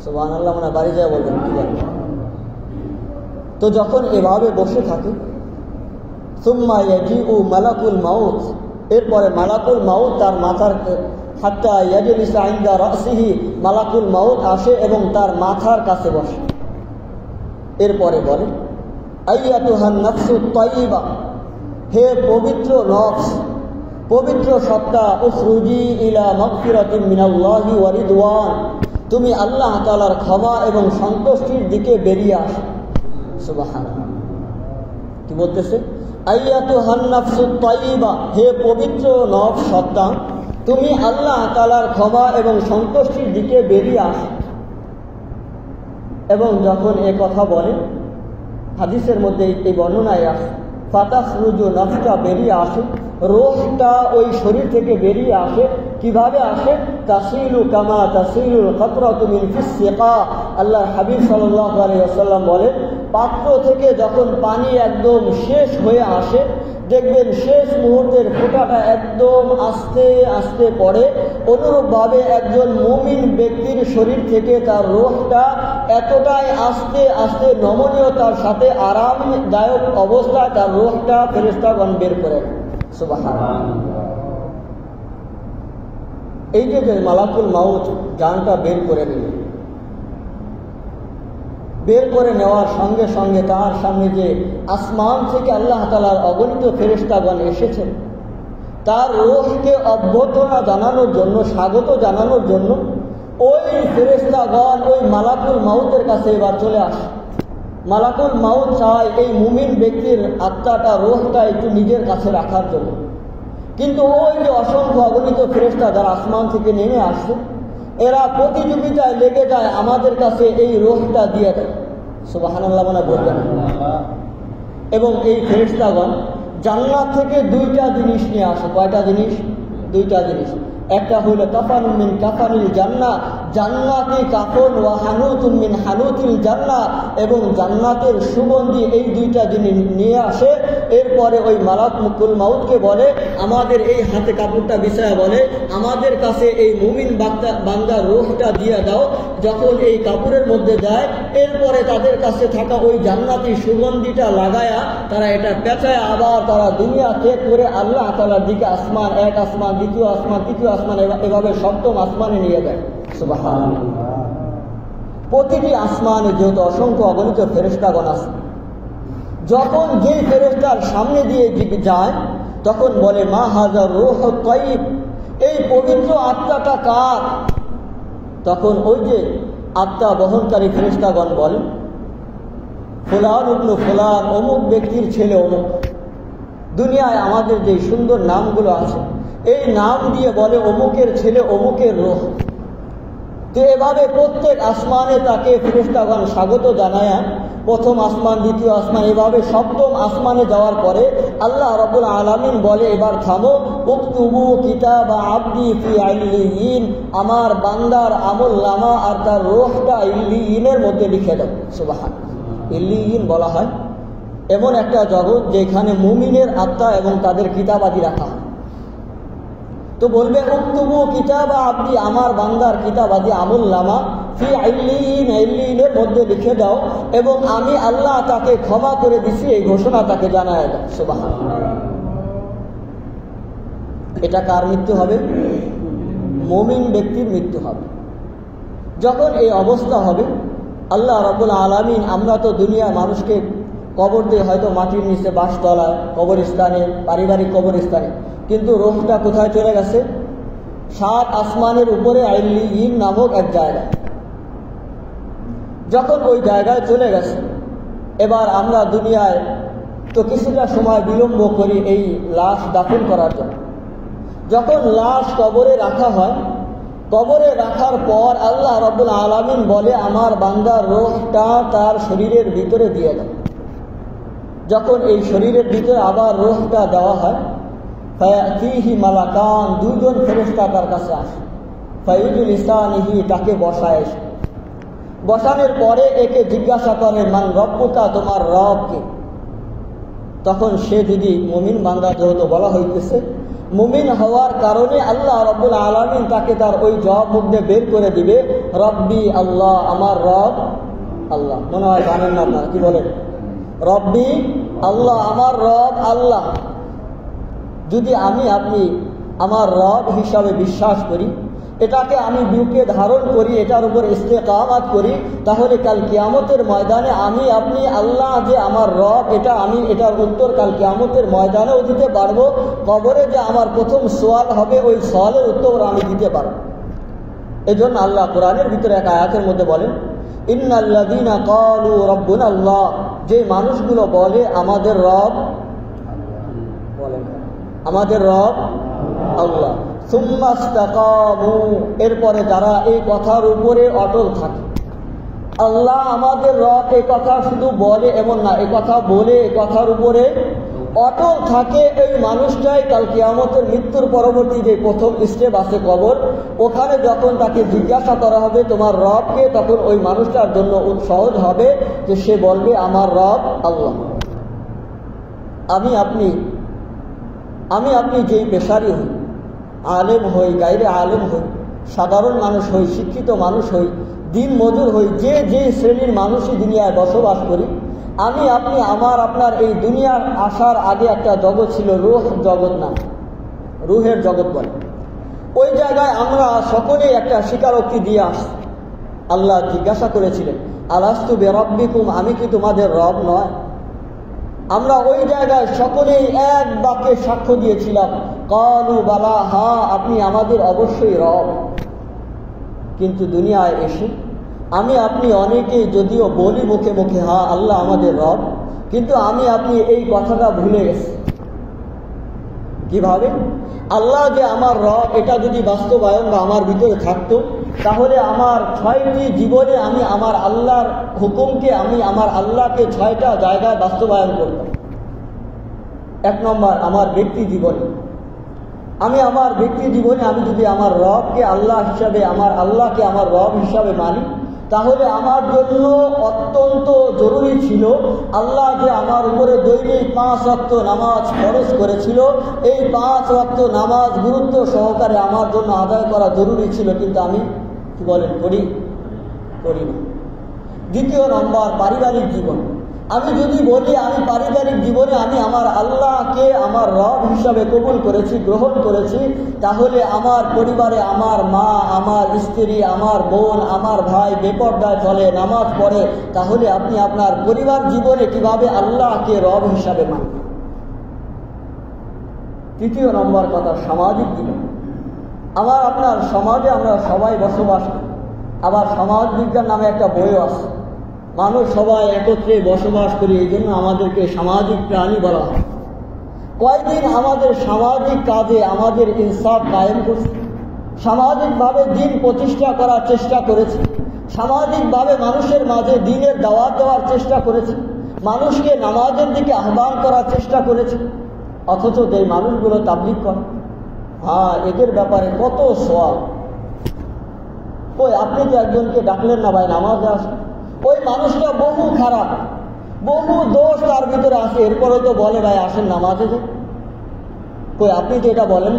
A: সুবহানাল্লাহ, মানে বাড়ি যায় বলবেন কি বলবেন। তো যখন এভাবে বসে থাকে, সুম্মা ইয়াজিউ মালাকুল মাউত, এরপরে মালাকুল মাউত তার মাথার হাত্তা ইয়াজলিসা ইনদা রাসিহি, মালাকুল মাউত আসে এবং তার মাথার কাছে বসে। এরপরে বলে, আইয়াতুহান নাফসুত তাইয়্যিবা, হে পবিত্র নফস, পবিত্র সত্তা, উখরুজি ইলা মাগফিরাতিন মিনাল্লাহি ওয়া রিদওয়ান, তুমি আল্লাহ তাআলার ক্ষমা এবং সন্তুষ্টির দিকে বেরিয়ে আসো। সুবহানাল্লাহ, কি বলতেছে? আইয়াতুহান নাফসুত তাইয়্যিবা, হে পবিত্র নফস সত্তা, তুমি আল্লাহ তাআলার ক্ষমা এবং সন্তুষ্টির দিকে বেরিয়ে আসো। এবং যখন এ কথা বলে, হাদিসের মধ্যে এই বর্ণনায় আসে, ফাতাখরুজু, নফসটা বেরিয়ে আসে, রূহটা ওই শরীর থেকে বেরিয়ে আসে। কিভাবে আসে? তাসিলু কামা তাসিলুল কাতরাতু মিন ফিস সিকা, আল্লাহর হাবিব সাল্লাল্লাহু আলাইহি ওয়াসাল্লাম বলেন, পাত্র থেকে যখন পানি একদম শেষ হয়ে আসে, দেখবেন শেষ মুহূর্তের ফোঁটাটা একদম আস্তে আস্তে পড়ে। অনুরূপভাবে একজন মুমিন ব্যক্তির শরীর থেকে তার রূহটা এতটাই আস্তে আস্তে নমনীয়তার সাথে আরামদায়ক অবস্থায় তার রূহটা ফেরেশতাগণ বের করে। সুবহানাল্লাহ, এই যে মালাকুল মাউত জানটা বের করে দিল, বের করে নেওয়ার সঙ্গে সঙ্গে তার সামনে যে আসমান থেকে আল্লাহ তাআলার অগণিত ফেরেশতাগণ এসেছেন, তার রূহকে অভ্যর্থনা জানানোর জন্য, স্বাগত জানানোর জন্য ওই ফেরেশতাগণ ওই মালাকুল মাউতের কাছে এবার চলে আসে। মালাকুল মাউত চায় এই মুমিন ব্যক্তির আত্মাটা, রূহটা একটু নিজের কাছে রাখার জন্য। কিন্তু ওই যে অসংখ্য অগণিত ফেরেশতা যারা আসমান থেকে নেমে আসছে, এরা প্রতিযোগিতায় লেগে যায় আমাদের কাছে এই রূহটা দিয়ে দেয়। সুবহানাল্লাহ, মানে বলবেন। এবং এই ফেরেশতাগণ জান্নাত থেকে দুইটা জিনিস নিয়ে আসে। কয়টা জিনিস? দুইটা জিনিস। একটা হইল কাফানুম মিন কাফানিল জান্নাহ, জান্নাতি কাফন, ওয়া হানুতুম মিন হানুতিল জান্নাহ, এবং জান্নাতের সুগন্ধি। এই দুইটা জিনিস নিয়ে আসে। এরপরে ওই মালাকুল মাউতকে বলে, আমাদের এই হাতে কাপড়টা বিছায়া বলে, আমাদের কাছে এই মুমিন বান্দার রূহটা দিয়ে দাও। যখন এই কাপড়ের মধ্যে যায়, এরপরে তাদের কাছে থাকা ওই জান্নাতি সুগন্ধিটা লাগায়া তারা এটা পেঁচায় আবার তারা দুনিয়া ত্যাগ করে আল্লাহ তাআলার দিকে, আসমান, এক আসমান, দ্বিতীয় আসমান, তৃতীয় আসমান, এভাবে সপ্তম আসমানে নিয়ে যায়। সুবহানাল্লাহ, প্রতিটি আসমানে যেহেতু অসংখ্য অগণিত ফেরেশতাগণ আছে, যখন যে ফেরেশতার সামনে দিয়ে যায় তখন বলে, মা হাযার রূহুত তাইয়্যিব, এই পবিত্র আত্মাটা কার? তখন ওই যে আত্মা বহনকারী ফেরেশতাগণ বলে, ফুলান ইবনে ফুলান, অমুক ব্যক্তির ছেলে অমুক। দুনিয়ায় আমাদের যে সুন্দর নামগুলো আছে, এই নাম দিয়ে বলে অমুকের ছেলে অমুকের রূহ। তো এভাবে প্রত্যেক আসমানে তাকে ফেরেশতাগণ স্বাগত জানায়। প্রথম আসমান, দ্বিতীয় আসমান, এভাবে সপ্তম আসমানে যাওয়ার পরে আল্লাহ রাব্বুল আলামিন বলে, এবার থামো, উকতুবু কিতাবা আবদি ফি ইল্লিয়িন, আমার বান্দার আমলনামা আর তার রূহটা ইল্লিয়িনের মধ্যে লিখে দাও। সুবহানাল্লাহ, ইল্লিয়িন বলা হয় এমন একটা জগৎ যেখানে মুমিনের আত্মা এবং তাদের কিতাবাদি রাখা হয়। তো বলবে, উকতুবু কিতাবা আবদি, আমার বান্দার কিতাবাদি আমলনামা ফি ইল্লিয়িন, ইল্লিয়িনের মধ্যে লিখে দাও, এবং আমি আল্লাহ তাকে ক্ষমা করে দিছি, এই ঘোষণা তাকে জানায় দাও। সুবহানাল্লাহ, এটা কার মৃত্যু হবে? মুমিন ব্যক্তির মৃত্যু হবে। যখন এই অবস্থা হবে, আল্লাহ রাব্বুল আলামিন, আমরা তো দুনিয়ার মানুষকে কবর দিয়ে হয়তো মাটির নিচে, বাসতলায়, কবরস্থানে, পারিবারিক কবরস্থানে, কিন্তু রূহটা কোথায় চলে গেছে? 7 আসমানের উপরে ইল্লিয়িন নামক এক জায়গায়। যখন ওই জায়গায় চলে গেছে, এবার আমরা দুনিয়ায় তো কিছুটা সময় বিলম্ব করি এই লাশ দাফন করার জন্য। যখন লাশ কবরে রাখা হয়, কবরে রাখার পর আল্লাহ রাব্বুল আলামিন বলে, আমার বান্দার রূহটা তার শরীরের ভিতরে দিয়ে দাও। যখন এই শরীরের ভিতরে আবার রূহটা দেওয়া হয়, ফায়াতিহি মালাকান, দুইজন ফেরেশতা তার কাছে আসে। ফাইজুলিসানিহি, তাকে বসায়। বসানোর পরে একে জিজ্ঞাসা করে মান রব্বুকা, তোমার রব কে? তখন সে যদি মুমিন বান্দা, যেহেতু বলা হইতেছে মুমিন হওয়ার কারণে আল্লাহ রব্বুল আলামিন তাকে তার ওই জবাব মধ্যে বের করে দিবে, রব্বি আল্লাহ, আমার রব আল্লাহ। মনে হয় জানেন না আপনারা, কি বলেন? রব্বি আল্লাহ, আমার রব আল্লাহ। যদি আপনি আমার রব হিসাবে বিশ্বাস করি, এটাকে আমি বুকে ধারণ করি, এটার উপর ইস্তেকামাত করি, তাহলে কাল কিয়ামতের ময়দানে আপনি আল্লাহ যে আমার রব, এটার উত্তর কাল কিয়ামতের ময়দানেও দিতে পারবো। কবরে যে আমার প্রথম সওয়াল হবে, ওই সওয়ালের উত্তর আমি দিতে পারবো। এজন্য আল্লাহ কোরআনের ভিতরে এক আয়াতের মধ্যে বলেন, ইন্নাল্লাযীনা ক্বালু রাব্বুনা আল্লাহ, যে মানুষগুলো বলে আমাদের রব, বলেন আমাদের রব আল্লাহ, সুম্মা ইসতাকামু, এরপরে যারা এই কথার উপরে অটল থাকে। আল্লাহ আমাদের রব, এই কথা শুধু বলে এমন না, এই কথা বলে এই কথার উপরে অটল থাকে, এই মানুষটাই কাল কিয়ামতের মৃত্যুর পরবর্তী যে প্রথম স্টেপ আছে কবর, ওখানে যখন তাকে জিজ্ঞাসা করা হবে তোমার রবকে, তখন ওই মানুষটার জন্য সহজ হবে যে সে বলবে আমার রব আল্লাহ। আমি আপনি যেই পেশারি হই, আলেম হই, গায়রে আলেম হই, সাধারণ মানুষ হই, শিক্ষিত মানুষ হই, দিন মজুর হই, যে শ্রেণীর মানুষই দুনিয়ায় বসবাস করি, আপনি আপনার এই দুনিয়ার আসার আগে একটা জগৎ ছিল, রূহ জগৎ, না রুহের জগৎ বলে। ওই জায়গায় আমরা সকলেই একটা স্বীকারোক্তি দিয়ে আসছি। আল্লাহ জিজ্ঞাসা করেছিলেন, আলাস্তু বিরাব্বিকুম, আমি কি তোমাদের রব নয়? আমরা ওই জায়গায় সকলেই এক বাক্যে সাক্ষ্য দিয়েছিলাম, ক্বালু বালা, হ্যাঁ আপনি আমাদের অবশ্যই রব। কিন্তু দুনিয়ায় এসে আপনি অনেকেই যদিও বলি মুখে মুখে হ্যাঁ আল্লাহ আমাদের রব, কিন্তু আপনি এই কথাটা ভুলে গেছি। কিভাবে? আল্লাহ যে আমার রব, এটা যদি বাস্তবায়ন বা আমার ভিতরে থাকতো, তাহলে আমার 6টি জীবনে আমি আমার আল্লাহর হুকুমকে, আমার আল্লাহকে 6টা জায়গায় বাস্তবায়ন করতাম। 1 নম্বর, আমার ব্যক্তি জীবনে আমার ব্যক্তি জীবনে আমি যদি আমার রবকে আল্লাহ হিসাবে, আমার আল্লাহকে আমার রব হিসাবে মানি, তাহলে আমার জন্য অত্যন্ত জরুরি ছিল আল্লাহ যে আমার উপরে দৈনিক 5 ওয়াক্ত নামাজ ফরজ করেছিল, এই 5 ওয়াক্ত নামাজ গুরুত্ব সহকারে আমার জন্য আদায় করা জরুরি ছিল, কিন্তু আমি কি বলেন করি না। 2 নম্বর, পারিবারিক জীবন। আমি যদি বলি আমি পারিবারিক জীবনে আমি আমার আল্লাহকে আমার রব হিসাবে কবুল করেছি, গ্রহণ করেছি, তাহলে আমার পরিবারে আমার মা, আমার স্ত্রী, আমার বোন, আমার ভাই বেপরদায় চলে, নামাজ পড়ে, তাহলে আপনি আপনার পরিবার জীবনে কিভাবে আল্লাহকে রব হিসাবে মানবেন? 3 নম্বর কথা, সামাজিক জীবন। আপনার সমাজে আমরা সবাই বসবাস করি, আবার সমাজ বিজ্ঞান নামে একটা বইও আছে। মানুষ সবাই একত্রে বসবাস করি, এই জন্য আমাদেরকে সামাজিক প্রাণী বলা হয়। কয়েকদিন আমাদের সামাজিক কাজে আমাদের ইনসাফ কায়েম করছে, সামাজিকভাবে দিন প্রতিষ্ঠা করার চেষ্টা করেছে, সামাজিকভাবে মানুষের মাঝে দিনের দাওয়াত দেওয়ার চেষ্টা করেছে, মানুষকে নামাজের দিকে আহ্বান করার চেষ্টা করেছে। অথচ যে মানুষগুলো তাবলীগ করে, হ্যাঁ এদের ব্যাপারে কত সওয়াল। আপনি তো একজনকে ডাকলেন না ভাই নামাজে আসেন, ওই মানুষটা বহু খারাপ, বহু দোষ তার ভিতরে আছে, এরপরে তো বলে ভাই আসেন নামাজে যান। আপনি তো এটা বলেন,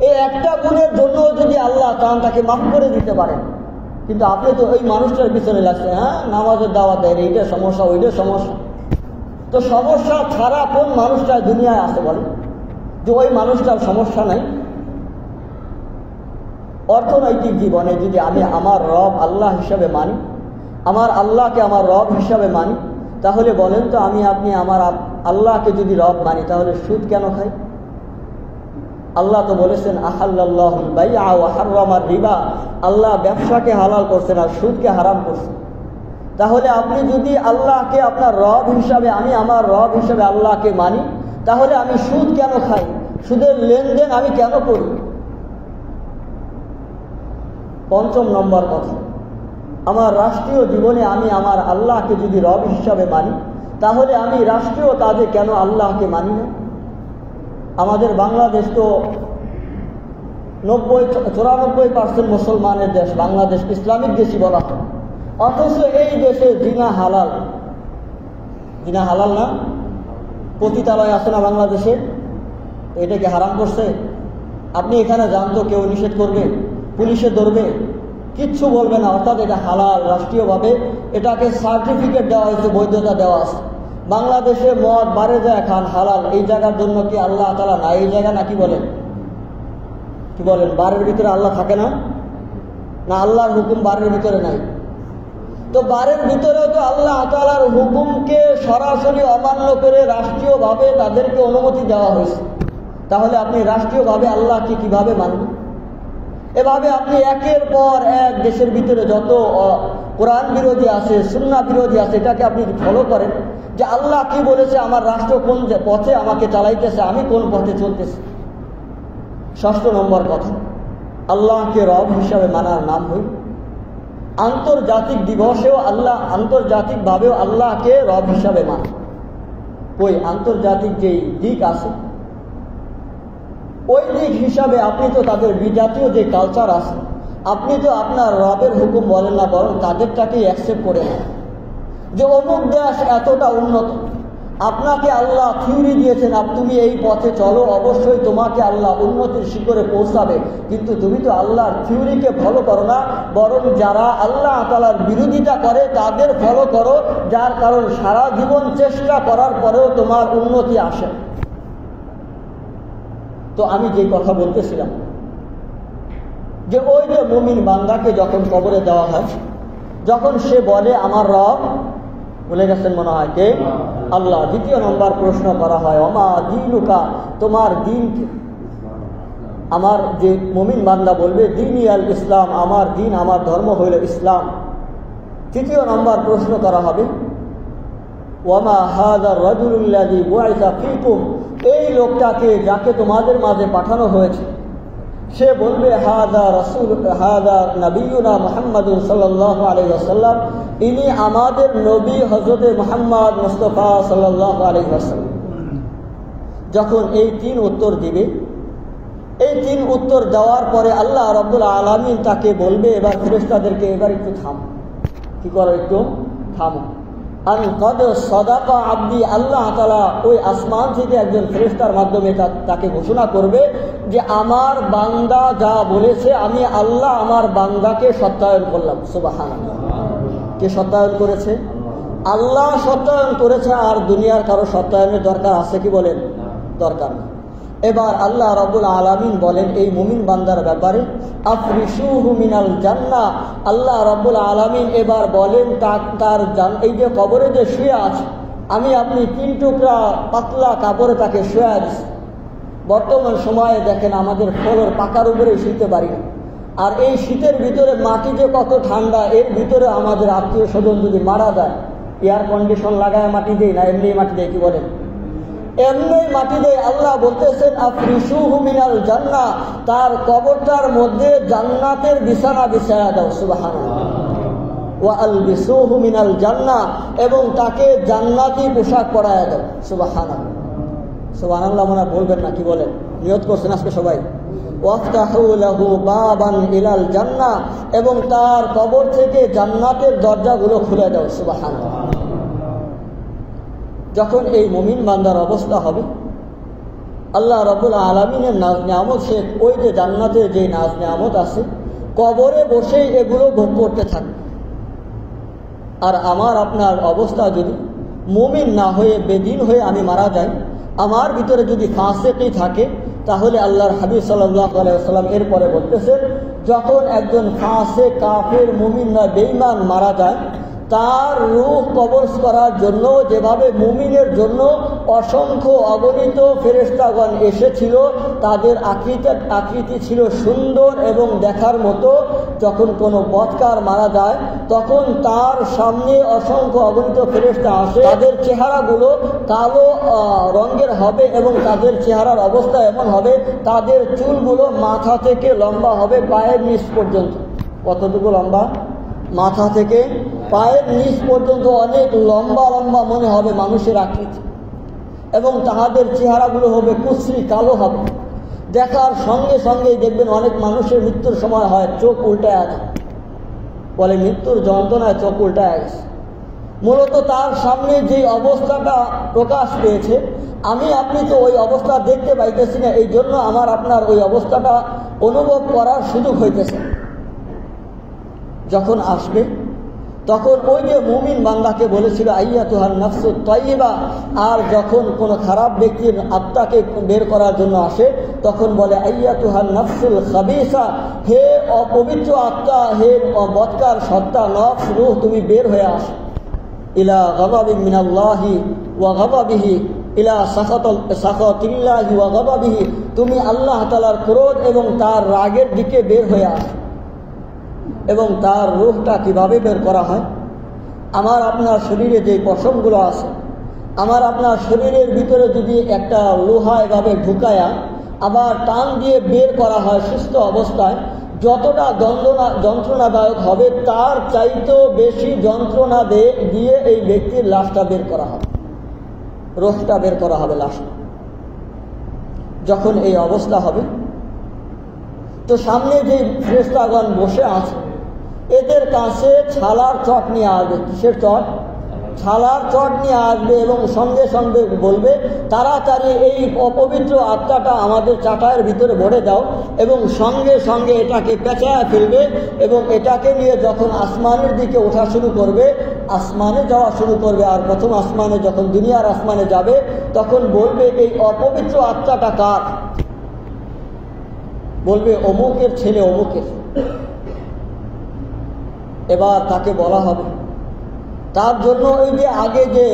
A: এই একটা গুণের জন্য যদি আল্লাহ চান তাকে মাফ করে দিতে পারেন, কিন্তু আপনি তো ওই মানুষটার পিছনে লাগছে, হ্যাঁ নামাজের দাওয়াত দেয়, এইটা সমস্যা ওইটা সমস্যা। তো সমস্যা ছাড়া কোন মানুষটা দুনিয়ায় আছে বলেন, যে ওই মানুষটার সমস্যা নাই? অর্থনৈতিক জীবনে যদি আমি আমার রব আল্লাহ হিসাবে মানি, আমার আল্লাহকে আমার রব হিসাবে মানি, তাহলে বলেন তো আপনি আমার আল্লাহকে যদি রব মানি, তাহলে সুদ কেন খাই? আল্লাহ তো বলেছেন আহাল্লাল্লাহুল বাইআ ওয়া হাররামার রিবা, আল্লাহ ব্যবসাকে হালাল করছেন আর সুদকে হারাম করছেন। তাহলে আপনি যদি আল্লাহকে আপনার রব হিসাবে, আমি আমার রব হিসাবে আল্লাহকে মানি, তাহলে আমি সুদ কেন খাই? সুদের লেনদেন আমি কেন করি? 5 নম্বর কথা, আমার রাষ্ট্রীয় জীবনে আমি আমার আল্লাহকে যদি রব হিসাবে মানি, তাহলে আমি রাষ্ট্রীয় কাজে কেন আল্লাহকে মানি না? আমাদের বাংলাদেশ তো 94% মুসলমানের দেশ বাংলাদেশ, ইসলামিক দেশই বলা হয়, অথচ এই দেশে জিনা হালাল। জিনা হালাল না? পতিতালয় আছে না বাংলাদেশে? এটা কি হারাম করছে? আপনি এখানে যান তো কেউ নিষেধ করবে? পুলিশে ধরবে? কিচ্ছু বলবে না। অর্থাৎ এটা হালাল, রাষ্ট্রীয়ভাবে এটাকে সার্টিফিকেট দেওয়া হয়েছে, বৈধতা দেওয়া আছে। বাংলাদেশে মদ বারে যায় খান, হালাল। এই জায়গার জন্য কি আল্লাহ তাআলা না এই জায়গা নাকি বলেন? কি বলেন? বারের ভিতরে আল্লাহ থাকে না? না আল্লাহর হুকুম বারের ভিতরে নাই? তো বারের ভিতরেও তো আল্লাহ তাআলার হুকুমকে সরাসরি অমান্য করে রাষ্ট্রীয়ভাবে তাদেরকে অনুমতি দেওয়া হয়েছে। তাহলে আপনি রাষ্ট্রীয়ভাবে আল্লাহকে কিভাবে মানবেন? এভাবে আপনি একের পর এক দেশের ভিতরে যত কোরআন বিরোধী আছে, সুন্নাহ বিরোধী আছে, এটাকে আপনি ফলো করেন যে আল্লাহ কি বলেছে, আমার রাষ্ট্র কোন পথে আমাকে চালাইতেছে, আমি কোন পথে চলতেছি। ৬ষ্ঠ নম্বর কথা, আল্লাহকে রব হিসাবে মানার নাম হইল আন্তর্জাতিক দিবসেও আল্লাহ, আন্তর্জাতিকভাবেও আল্লাহকে রব হিসাবে মানে। ওই আন্তর্জাতিক যেই দিক আছে ওই দিক হিসাবে আপনি তো তাদের বিজাতীয় যে কালচার আছে, আপনি তো আপনার রবের হুকুম বলেন না, বরং তাদেরটাকেই অ্যাকসেপ্ট করে নেন যে অমুক দেশ এতটা উন্নত, আপনাকে আল্লাহ থিওরি দিয়েছেন, তুমি এই পথে চলো, অবশ্যই তোমাকে আল্লাহ উন্নতির শিখরে পৌঁছাবে। কিন্তু তুমি তো আল্লাহর থিওরিকে ফলো করো না, বরং যারা আল্লাহ তাআলার বিরোধিতা করে তাদের ফলো করো, যার কারণ সারা জীবন চেষ্টা করার পরেও তোমার উন্নতি আসে। তো আমি যে কথা বলতেছিলাম যে ওই যে মুমিন বান্দাকে যখন কবরে দেওয়া হয়, যখন সে বলে আমার রব, বলে গেছেন মনে হয় কে? আল্লাহ। দ্বিতীয় নম্বর প্রশ্ন করা হয় ওমা দীনুকা, তোমার দিন কি? আমার যে মুমিন বান্দা বলবে দীনি আল ইসলাম, আমার দিন, আমার ধর্ম হইল ইসলাম। তৃতীয় নম্বর প্রশ্ন করা হবে ওয়ামা হাযা রাজুলুল্লাযী বুইসা ফীকুম, এই লোকটাকে যাকে তোমাদের মাঝে পাঠানো হয়েছে। সে বলবে হাযা রাসূল, হাযা নবিয়ুনা মুহাম্মাদুন সাল্লাল্লাহু আলাইহি ওয়াসাল্লাম, ইনি আমাদের নবী হযরতে মুহাম্মদ মুস্তাফা সাল্লাল্লাহু আলাইহি ওয়াসাল্লাম। যখন এই তিন উত্তর দিবে, এই তিন উত্তর দেওয়ার পরে আল্লাহ রাব্বুল আলামিন তাকে বলবে, এবার ফেরেশতাদেরকে এবার একটু থাম, কি করো, একটু থামো। আন কদ সাদাকা আব্দি, আল্লাহ তাআলা ওই আসমান থেকে একজন ফেরেশতার মাধ্যমে তাকে ঘোষণা করবে যে আমার বান্দা যা বলেছে আমি আল্লাহ আমার বান্দাকে সত্যায়ন করলাম। সুবহানাল্লাহ। কে সত্যায়ন করেছে? আল্লাহ সত্যায়ন করেছে। আর দুনিয়ার কারো সত্যায়নের দরকার আছে কি বলেন? দরকার নেই। এবার আল্লাহ রাব্বুল আলামিন বলেন এই মুমিন বান্দার ব্যাপারে আফরিশুহু মিনাল জান্নাহ, আল্লাহ রাব্বুল আলামিন এবার বলেন তার এই যে কবরে যে শুয়ে আছে, আমি আপনি 3 টুকরা পাতলা কাপড়ে তাকে শুয়ে দিচ্ছি। বর্তমান সময়ে দেখেন আমাদের ফ্লোর পাকার উপরে শুতে পারি না, আর এই শীতের ভিতরে মাটি যে কত ঠান্ডা, এর ভিতরে আমাদের আত্মীয় স্বজন যদি মারা যায় এয়ার কন্ডিশন লাগায় মাটি দেয় না, এমনি মাটি দেয়, কি বলেন? এমনি মাটি দেয়। আল্লাহ বলতেছেন আফরিশুহু মিনাল জান্নাহ, তার কবরটার মধ্যে জান্নাতের বিছানা বিছায়া দাও। সুবহানাল্লাহ। ওয়া আলবিসুহু মিনাল জান্নাহ, এবং তাকে জান্নাতি পোশাক পরায়া দাও। সুবহানাল্লাহ। সুবহানাল্লাহ মনে বলবেন না, কি বলেন? নিয়ত করছেন আজকে সবাই? ওয়াফতাহু লাহু বাবান ইলাল জান্নাহ, এবং তার কবর থেকে জান্নাতের দরজাগুলো খুলে দাও। সুবহানাল্লাহ। যখন এই মুমিন বান্দার অবস্থা হবে, আল্লাহ রাব্বুল আলামিনের নাজ নিয়ামত, সে ওই যে জান্নাতের যে নাজ নিয়ামত আছে কবরে বসেই এগুলো ভোগ করতে থাকে। আর আমার আপনার অবস্থা যদি মুমিন না হয়ে বেদিন হয়ে আমি মারা যাই, আমার ভিতরে যদি ফাসিকি থাকে, তাহলে আল্লাহর হাবিব সাল্লাল্লাহু আলাইহি ওয়াসাল্লাম এরপরে বলতেছেন যখন একজন ফাসিক, কাফের, মুমিন না বেঈমান মারা যায়, তার রূহ কবজ করার জন্য যেভাবে মুমিনের জন্য অসংখ্য অগণিত ফেরেশতাগণ এসেছিল, তাদের আকৃতি ছিল সুন্দর এবং দেখার মতো, যখন কোনো বদকার মারা যায় তখন তার সামনে অসংখ্য অগণিত ফেরেশতা আসে, তাদের চেহারাগুলো কালো রঙের হবে এবং তাদের চেহারার অবস্থা এমন হবে, তাদের চুলগুলো মাথা থেকে লম্বা হবে পায়ের নিচ পর্যন্ত। কতটুকু লম্বা? মাথা থেকে পায়ের নিচ পর্যন্ত অনেক লম্বা লম্বা মনে হবে মানুষের আকৃতি, এবং তাহাদের চেহারাগুলো হবে কুচরি, কালো হবে। দেখার সঙ্গে সঙ্গেই দেখবেন অনেক মানুষের মৃত্যুর সময় হয় চোখ উল্টায় আছে, বলে মৃত্যুর যন্ত্রণায় চোখ উল্টায় গেছে। মূলত তার সামনে যে অবস্থাটা প্রকাশ পেয়েছে, আমি আপনি তো ওই অবস্থা দেখতে পাইতেছি না, এই জন্য আমার আপনার ওই অবস্থাটা অনুভব করার সুযোগ হইতেছে। যখন আসবে তখন ওই যে মুমিন বান্দাকে বলেছিল আইয়াতুহান নাফসুত তাইয়্যিবা, আর যখন কোনো খারাপ ব্যক্তির আত্মাকে বের করার জন্য আসে তখন বলে আইয়াতুহান নাফসুল খাবিসা, হে অপবিত্র আত্মা, হে বদকার সত্তা, নফস, রূহ, তুমি বের হয়ে আস ইলা গাদাবিন মিনাল্লাহি ওয়া গাদাবিহি ইলা সাখাতিল্লাহি ওয়া গাদাবিহি, তুমি আল্লাহ তাআলার ক্রোধ এবং তার রাগের দিকে বের হয়ে আস। এবং তার রূহটা কিভাবে বের করা হয়? আমার আপনার শরীরে যে পশমগুলো আছে, আমার আপনার শরীরের ভিতরে যদি একটা লোহা এভাবে ঢুকায়া আবার টান দিয়ে বের করা হয় সুস্থ অবস্থায়, যতটা যন্ত্রণাদায়ক হবে তার চাইতেও বেশি যন্ত্রণা দিয়ে এই ব্যক্তির লাশটা বের করা হবে, রূহটা বের করা হবে লাশটা। যখন এই অবস্থা হবে তো সামনে যে ফেরেশতাগণ বসে আছে এদের কাছে ছালার চট নিয়ে আসবে। কিসের চট? ছালার চট নিয়ে আসবে এবং সঙ্গে সঙ্গে বলবে তাড়াতাড়ি এই অপবিত্র আত্মাটা আমাদের চাটায়ের ভিতরে ভরে দাও, এবং সঙ্গে সঙ্গে এটাকে পেঁচায় ফেলবে এবং এটাকে নিয়ে যখন আসমানের দিকে ওঠা শুরু করবে, আসমানে যাওয়া শুরু করবে। আর প্রথম আসমানে যখন দুনিয়ার আসমানে যাবে তখন বলবে এই অপবিত্র আত্মাটা কার? বলবে অমুকের ছেলে অমুকের। এবার তাকে বলা হবে, তার জন্য ওই যে আগে যে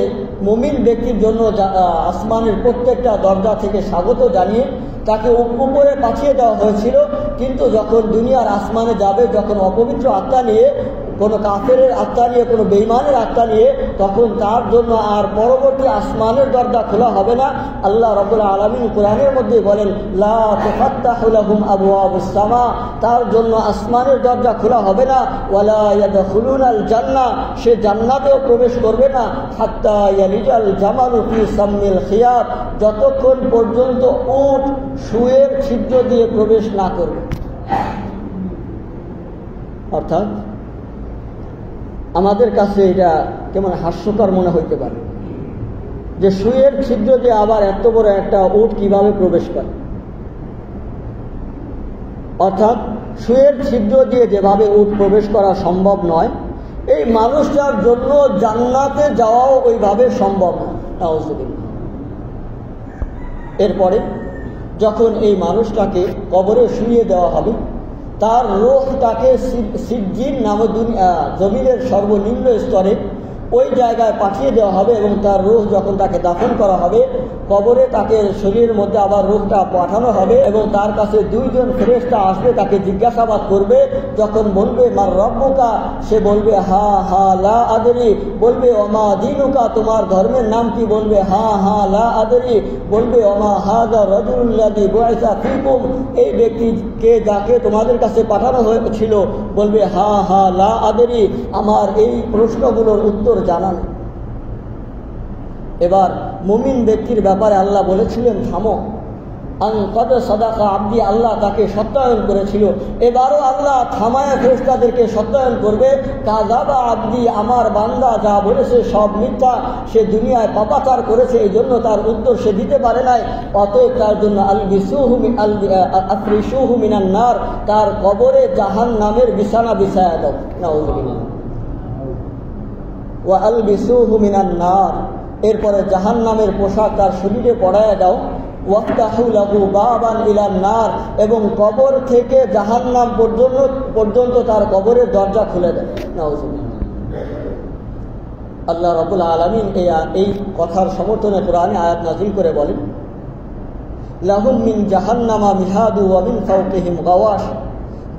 A: মুমিন ব্যক্তির জন্য আসমানের প্রত্যেকটা দরজা থেকে স্বাগত জানিয়ে তাকে উপরে পাঠিয়ে দেওয়া হয়েছিল, কিন্তু যখন দুনিয়ার আসমানে যাবে, যখন অপবিত্র আত্মা নিয়ে, কোনো কাফেরের আত্মা নিয়ে, কোনো বেঈমানের আত্মা নিয়ে, তখন তার জন্য আর পরবর্তী আসমানের দরজা খোলা হবে না। আল্লাহ রাব্বুল আলামিন কোরআনের মধ্যে বলেন লা তুফাত্তাহু লাহুম আবওয়াবুস সামা, তার জন্য আসমানের দরজা খোলা হবে না। ওয়ালা ইয়াদখুলুনাল জান্নাহ, সে জান্নাতেও প্রবেশ করবে না। হাত্তা ইয়ালিজাল জামালু ফি সাম্মিল খিয়াত, যতক্ষণ পর্যন্ত উট সুয়ের ছিদ্র দিয়ে প্রবেশ না করবে। অর্থাৎ আমাদের কাছে এটা কেমন হাস্যকর মনে হইতে পারে যে সুয়ের ছিদ্র দিয়ে আবার এত বড় একটা উট কিভাবে প্রবেশ করে। অর্থাৎ সুয়ের ছিদ্র দিয়ে যেভাবে উট প্রবেশ করা সম্ভব নয়, এই মানুষটার জন্য জান্নাতে যাওয়াও ওইভাবে সম্ভব নয়। এরপরে যখন এই মানুষটাকে কবরে শুইয়ে দেওয়া হবে, তার রূহটাকে সিজ্জিন নামক জমিনের সর্বনিম্ন স্তরে ওই জায়গায় পাঠিয়ে দেওয়া হবে এবং তার রূহ যখন তাকে দাফন করা হবে কবরে, তাকে শরীরের মধ্যে আবার রূহটা পাঠানো হবে এবং তার কাছে দুইজন ফেরেশতা আসবে, তাকে জিজ্ঞাসাবাদ করবে। যখন বলবে মার রব্বুকা, সে বলবে হা হা লা আদরি। বলবে ওমা দীনুকা, তোমার ধর্মের নাম কি? বলবে হা হা লা আদরি। বলবে ওমা হাযা রাজুলুল্লাযী বুইসা ফীকুম, এই ব্যক্তিকে যাকে তোমাদের কাছে পাঠানো হয়েছিল। বলবে হা হা লা আদরি, আমার এই প্রশ্নগুলোর উত্তর জানা নেই। এবার মুমিন ব্যক্তির ব্যাপারে আল্লাহ বলেছিলেন থামো, আনকাদ সাদাকা আব্দি, আল্লাহ তাকে সত্যায়ন করেছিল। এবারও আল্লাহ থামায়া ফেরেশতাদেরকে সত্যায়ন করবে, কাযাবা আব্দি, আমার বান্দা যা বলেছে সব মিথ্যা, সে দুনিয়ায় পাপাচার করেছে, এই জন্য তার উত্তর সে দিতে পারে নাই। অতএব তার জন্য আফরিশুহু মিনান নার, তার কবরে জাহান্নামের বিছানা বিছায়া দাও। নাউযুবিল্লাহ। ওয়া আলবিসুহু মিনান নার, এরপরে জাহান্নামের পোশাক তার শরীরে পরায়া দাও। ওয়াফতাহু লাহু বাবান ইলান নার, এবং কবর থেকে জাহান্নাম পর্যন্ত তার কবরের দরজা খুলে দেয়। নাউযুবিল্লাহ। আল্লাহ রাব্বুল আলামিন এই কথার সমর্থনে কোরআনে আয়াত নাযিল করে বলেন লাহুম মিন জাহান্নামা মিহাদু ওয়া মিন ফাওকিহিম গাওয়াশ,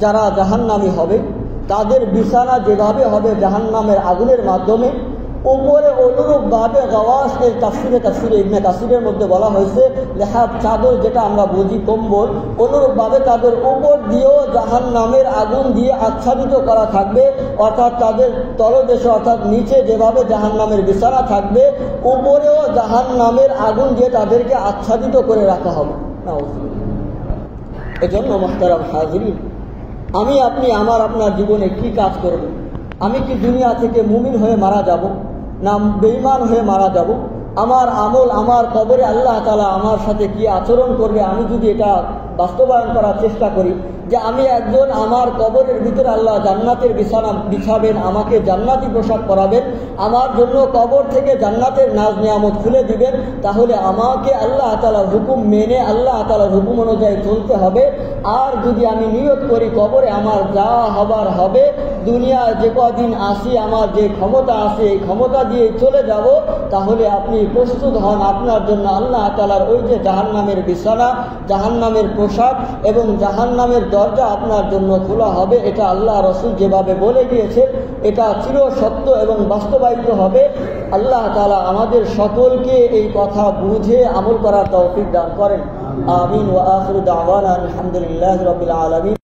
A: যারা জাহান্নামী হবে তাদের বিছানা যেভাবে হবে জাহান্নামের আগুনের মাধ্যমে, উপরে অনুরূপভাবে গাওয়াশ এর তাফসিরে ইবনে কাসিরের মধ্যে বলা হয়েছে লেহাব চাদর, যেটা আমরা বুঝি কম্বল, অনুরূপভাবে তাদের উপর দিয়েও জাহান্নামের আগুন দিয়ে আচ্ছাদিত করা থাকবে। অর্থাৎ তাদের তলদেশে অর্থাৎ নিচে যেভাবে জাহান্নামের বিছানা থাকবে, উপরেও জাহান্নামের আগুন দিয়ে তাদেরকে আচ্ছাদিত করে রাখা হবে। এজন্য মুহতারাম হাজিরিন, আমি আপনি আপনার জীবনে কি কাজ করব? আমি কি দুনিয়া থেকে মুমিন হয়ে মারা যাব, না বেঈমান হয়ে মারা যাব? আমার আমল, আমার কবরে আল্লাহ তাআলা আমার সাথে কি আচরণ করবে? আমি যদি এটা বাস্তবায়ন করার চেষ্টা করি যে আমি একজন, আমার কবরের ভিতরে আল্লাহ জান্নাতের বিছানা বিছাবেন, আমাকে জান্নাতি পোশাক পরাবেন, আমার জন্য কবর থেকে জান্নাতের নাজ নিয়ামত খুলে দিবেন, তাহলে আমাকে আল্লাহ তাআলার হুকুম মেনে আল্লাহ তাআলার হুকুম অনুযায়ী চলতে হবে। আর যদি আমি নিয়ত করি কবরে আমার যা হবার হবে, দুনিয়া যে কদিন আসি আমার যে ক্ষমতা আছে এই ক্ষমতা দিয়ে চলে যাব, তাহলে আপনি প্রস্তুত হন, আপনার জন্য আল্লাহ তাআলার ওই যে জাহান্নামের বিছানা, জাহান্নামের পোশাক এবং জাহান্নামের দরজা আপনার জন্য খোলা হবে। এটা আল্লাহ রাসূল যেভাবে বলে গিয়েছেন এটা চির সত্য এবং বাস্তবায়িত হবে। আল্লাহ তাআলা আমাদের সকলকে এই কথা বুঝে আমল করার তৌফিক দান করেন। আমিন। ওয়া আখিরু দাওয়ানা আলহামদুলিল্লাহি রাব্বিল আলামিন।